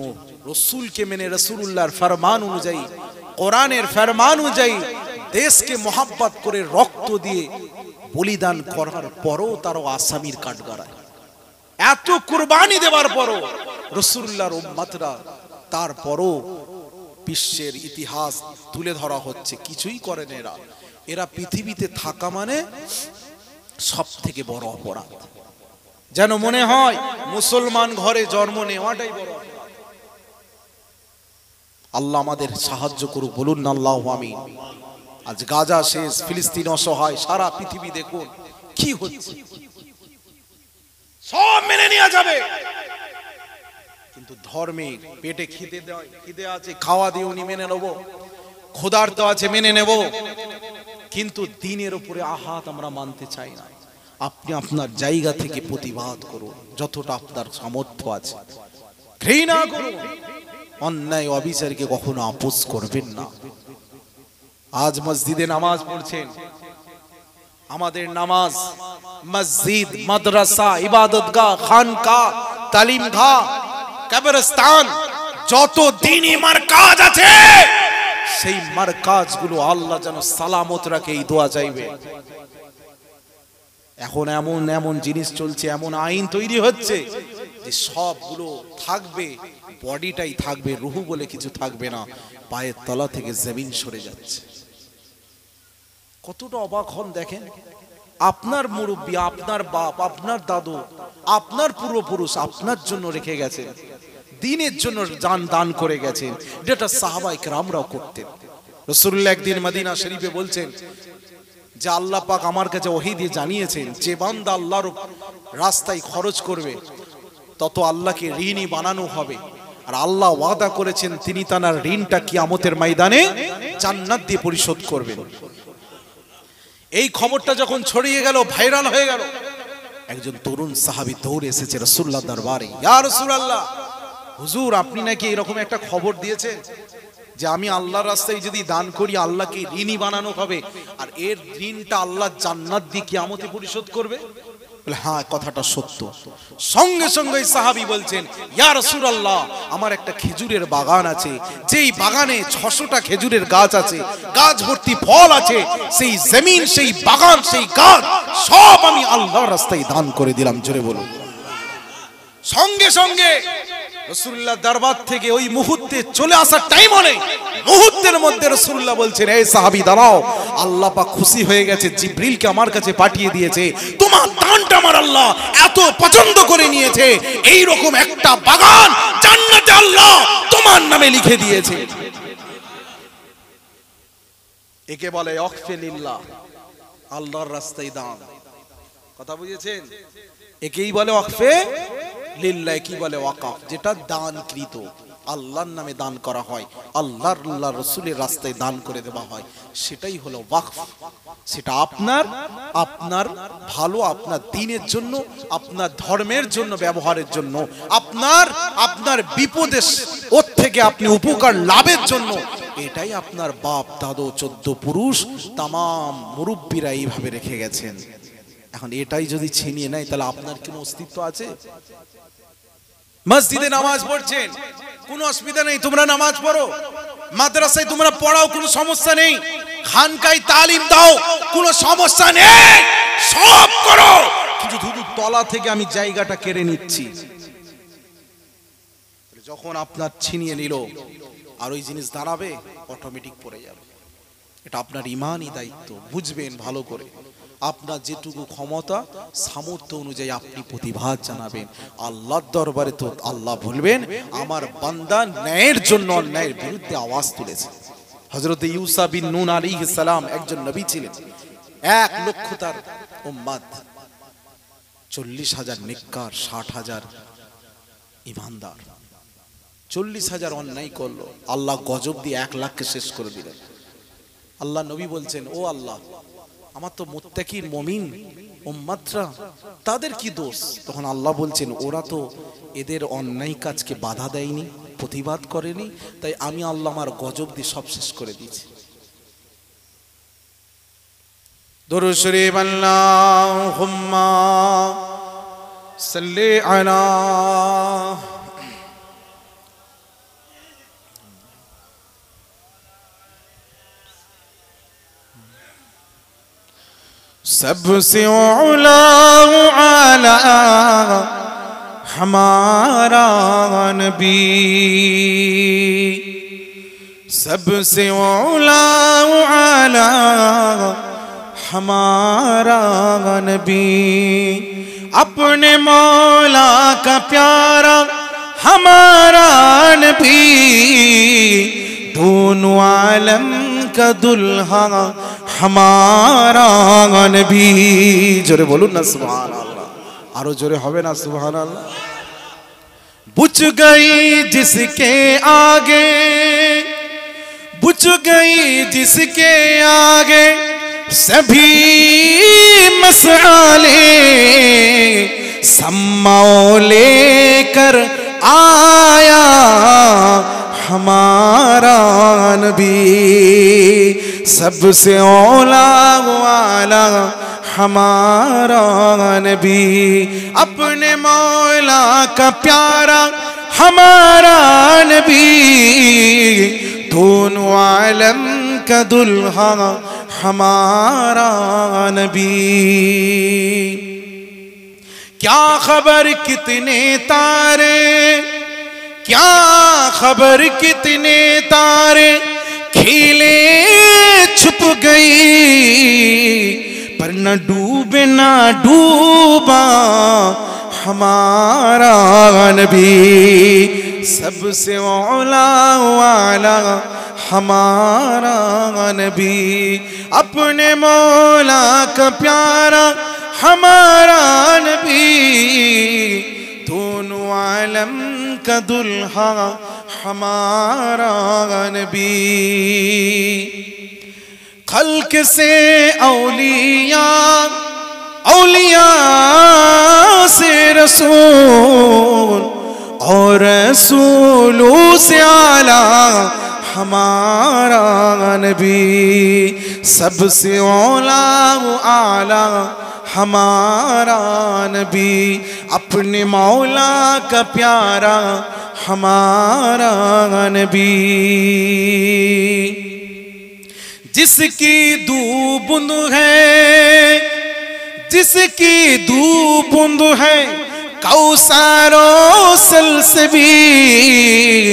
A: রাসূলকে মেনে রাসূলুল্লাহর ফরমান অনুযায়ী, কোরআনের ফরমান অনুযায়ী দেশকে মোহাব্বত করে রক্ত দিয়ে বলিদান করার পরও তারও আসামির কাঠগড়ায়। এত কুরবানি দেওয়ার পরও রাসূলুল্লাহর উম্মতরা তারপরও বিশ্বের ইতিহাস তুলে ধরা হচ্ছে, কিছুই করেন এরা। এরা পৃথিবীতে থাকা মানে সব থেকে বড় অপরাধ। যেন মনে হয় মুসলমান ঘরে জন্ম নেওয়াটাই বড় অপরাধ। আল্লাহ আমাদের সাহায্য করুক, বলুন না আল্লাহু আমিন। আজ গাজা শেষ, ফিলিস্তিন অসহায়, সারা পৃথিবী দেখুন কি হচ্ছে। সব মেনে নেওয়া যাবে, কিন্তু ধর্মে পেটে খিদে আছে, খাওয়া দিয়ে উনি মেনে নেব, ক্ষুধার্ত আছে মেনে নেব, কিন্তু দ্বীনের উপরে আঘাত আমরা মানতে চাই না। আপনি আপনার জায়গা থেকে প্রতিবাদ করুন যতটা আপনার সামর্থ্য আছে। ঘৃণা করুন, অন্যায় অবিচারকে কখনো আপোষ করবেন না। আজ মসজিদে নামাজ পড়ছেন, আমাদের নামাজ মসজিদ, মাদ্রাসা, ইবাদতগাহ, খানকাহ, তালিমগাহ, কবরস্থান, যত দ্বীনি মারকাজ আছে সেই মারকাজগুলো আল্লাহ যেন সালামত রাখে, এই দোয়া চাইবে। এখন এমন এমন জিনিস চলছে, এমন আইন তৈরি হচ্ছে যে সবগুলো থাকবে, বডিটাই থাকবে, রুহু বলে কিছু থাকবে না, পায়ের তলা থেকে জমিন সরে যাচ্ছে। কতটা অবাক হন দেখেন। আপনার মুরব্বী, আপনার বাপ, আপনার দাদু, আপনার পূর্বপুরুষ আপনার জন্য রেখে গেছেন, দ্বীনের জন্য জান দান করে গেছেন, যেটা সাহাবায়ে কেরামরাও করতেন। রাসূলুল্লাহ একদিন মদিনা শরীফে বলছেন যে আল্লাহ পাক আমার কাছে ওহী দিয়ে জানিয়েছেন যে বান্দা আল্লাহর রাস্তায় খরচ করবে তত আল্লাহকে ঋণী বানানো হবে, আর আল্লাহ ওয়াদা করেছেন তিনি তার ঋণটা কিয়ামতের ময়দানে জান্নাত দিয়ে পরিশোধ করবেন। এই খবরটা যখন ছড়িয়ে গেল, ভাইরাল হয়ে গেল, একজন তরুণ সাহাবী দৌড়ে এসেছে রাসূলুল্লাহর দরবারে। ইয়া রাসূলুল্লাহ, হুজুর আপনি নাকি এরকম একটা খবর দিয়েছেন যে আমি আল্লাহর রাস্তায় যদি দান করি আল্লাহকে ঋণী বানানো হবে, আর এর ঋণটা আল্লাহ জান্নাত দিয়ে কিয়ামতে পরিশোধ করবে। বলে হ্যাঁ, কথাটা সত্য। সঙ্গে সঙ্গে সাহাবী বলছেন, ইয়া রাসূলুল্লাহ, আমার একটা খেজুরের বাগান আছে, যেই বাগানে 600টা খেজুরের গাছ আছে, গাছ ভর্তি ফল আছে, সেই জমিন, সেই বাগান, সেই গাছ সব আমি আল্লাহর রাস্তায় দান করে দিলাম। জোরে বলুন। সঙ্গে সঙ্গে রাসূলুল্লাহ দরবার থেকে ওই মুহূর্তে চলে আসার টাইম নেই, মুহূর্তের মধ্যে রাসূলুল্লাহ বলছেন, এই সাহাবী দাঁড়াও, আল্লাহ পাক খুশি হয়ে গেছে, জিবরিলকে আমার কাছে পাঠিয়ে দিয়েছে, তোমার দানটা আমার আল্লাহ এত পছন্দ করে নিয়েছে, এই রকম একটা বাগান জান্নাতে আল্লাহ তোমার নামে লিখে দিয়েছে। একে বলে ওয়াকফে লিল্লাহ, আল্লাহর রাস্তায় দান। কথা বুঝেছেন? একেই বলে ওয়াকফে লিল্লাহ, কি বলে ওয়াকফ, যেটা দানকৃত, আল্লাহর নামে দান করা হয়, আল্লাহর রাসূলের রাস্তায় দান করে দেওয়া হয়, সেটাই হলো ওয়াকফ। সেটা আপনার ভালো, আপনার দ্বীনের জন্য, আপনার ধর্মের জন্য, ব্যবহারের জন্য, আপনার বিপদে ওর থেকে আপনি উপকার লাভের জন্য। এটাই আপনার বাপ দাদু 14 পুরুষ তামাম মুরব্বীরা এইভাবে রেখে গেছেন। এখন এটাই যদি ছিনিয়ে নেয় তাহলে আপনার কোনো অস্তিত্ব আছে? মসজিদে নামাজ পড়ছেন, কোনো অসুবিধা নেই, তোমরা নামাজ পড়ো। মাদ্রাসায় তোমরা পড়াও, কোনো সমস্যা নেই। খানকায় তালিম দাও, কোনো সমস্যা নেই, সব করো। কিন্তু শুধু তলা থেকে আমি জায়গাটা কেড়ে নিচ্ছি, যখন আপনার ছিনিয়ে নিল আর ওই জিনিস দাঁড়াবে, অটোমেটিক পড়ে যাবে। এটা আপনার ইমানই দায়িত্ব, বুঝবেন ভালো করে। আপনার যেটুকু ক্ষমতা সামর্থ্য অনুযায়ী আপনি প্রতিবাদ জানাবেন। আল্লাহর দরবারে তো আল্লাহ বলবেন, আমার বান্দা ন্যায়ের জন্য অন্যায়ের বিরুদ্ধে আওয়াজ তুলেছে। হযরত ইউসা বিন নূন আলাইহিস সালাম একজন নবী ছিলেন। 1 লক্ষ তার উম্মত, 40,000 নেককার, 60,000 ঈমানদার। 40,000 অন্যায় করলো, আল্লাহ গজব দিয়ে 1 লাখকে শেষ করে দিলেন। আল্লাহ নবী বলছেন, ও আল্লাহ, আমার তো মুত্তাকিন মুমিন উম্মতরা, তাদের কি দোষ? তখন আল্লাহ বলছেন, ওরা তো এদের অন্যায় কাজকে বাধা দেয়নি, প্রতিবাদ করেনি, তাই আমি আল্লাহ আমার গজব দিয়ে সব শেষ করে দিয়েছি। দুরূদ শরীফ, আল্লাহুম্মা সাল্লি আলা सबसे औला आला हमारा नबी, सबसे औला आला हमारा नबी, अपने मौला का प्यारा हमारा नबी, दोनों आलम का दुल्हा हमारा नबी। जोरे बोलूं ना सुभान अल्लाह, आरो जोरे होवे ना सुभान अल्लाह। बुझ गई जिसके आगे, बुझ गई जिसके आगे सभी मसाले, सम्माओ लेकर आया हमारा नबी, सबसे औला वाला हमारा नबी, अपने मौला का प्यारा हमारा नबी, दोनों आलम का दुल्हा हमारा नबी। क्या खबर कितने तारे, क्या खबर कितने तारे खिले छुप गई, पर न डूबे ना डूबा हमारा नबी, सबसे औला वाला हमारा नबी, अपने मौला का प्यारा हमारा नबी, दोनों आलम का दुल्हा हमारा नबी। खल्क से औलिया, औलिया से रसूल, और रसूलों से आला हमारा नबी, सबसे औला आला हमारा नबी, अपने मौला का प्यारा हमारा नबी, जिसकी दो बूंद है, जिसकी दो बूंद है कौसरो सलसबील,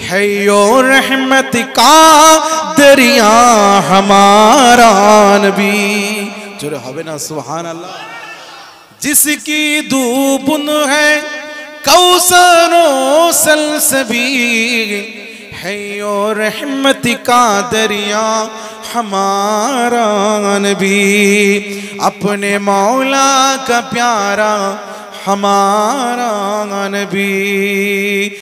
A: है यो रहमत का दरिया हमारा नबी। जोरे होवे ना सुभान अल्लाह। जिसकी दो बूंद है कौसरो सलसबील, है यो रहमत का दरिया हमारा नबी, अपने मौला का प्यारा हमारा नबी।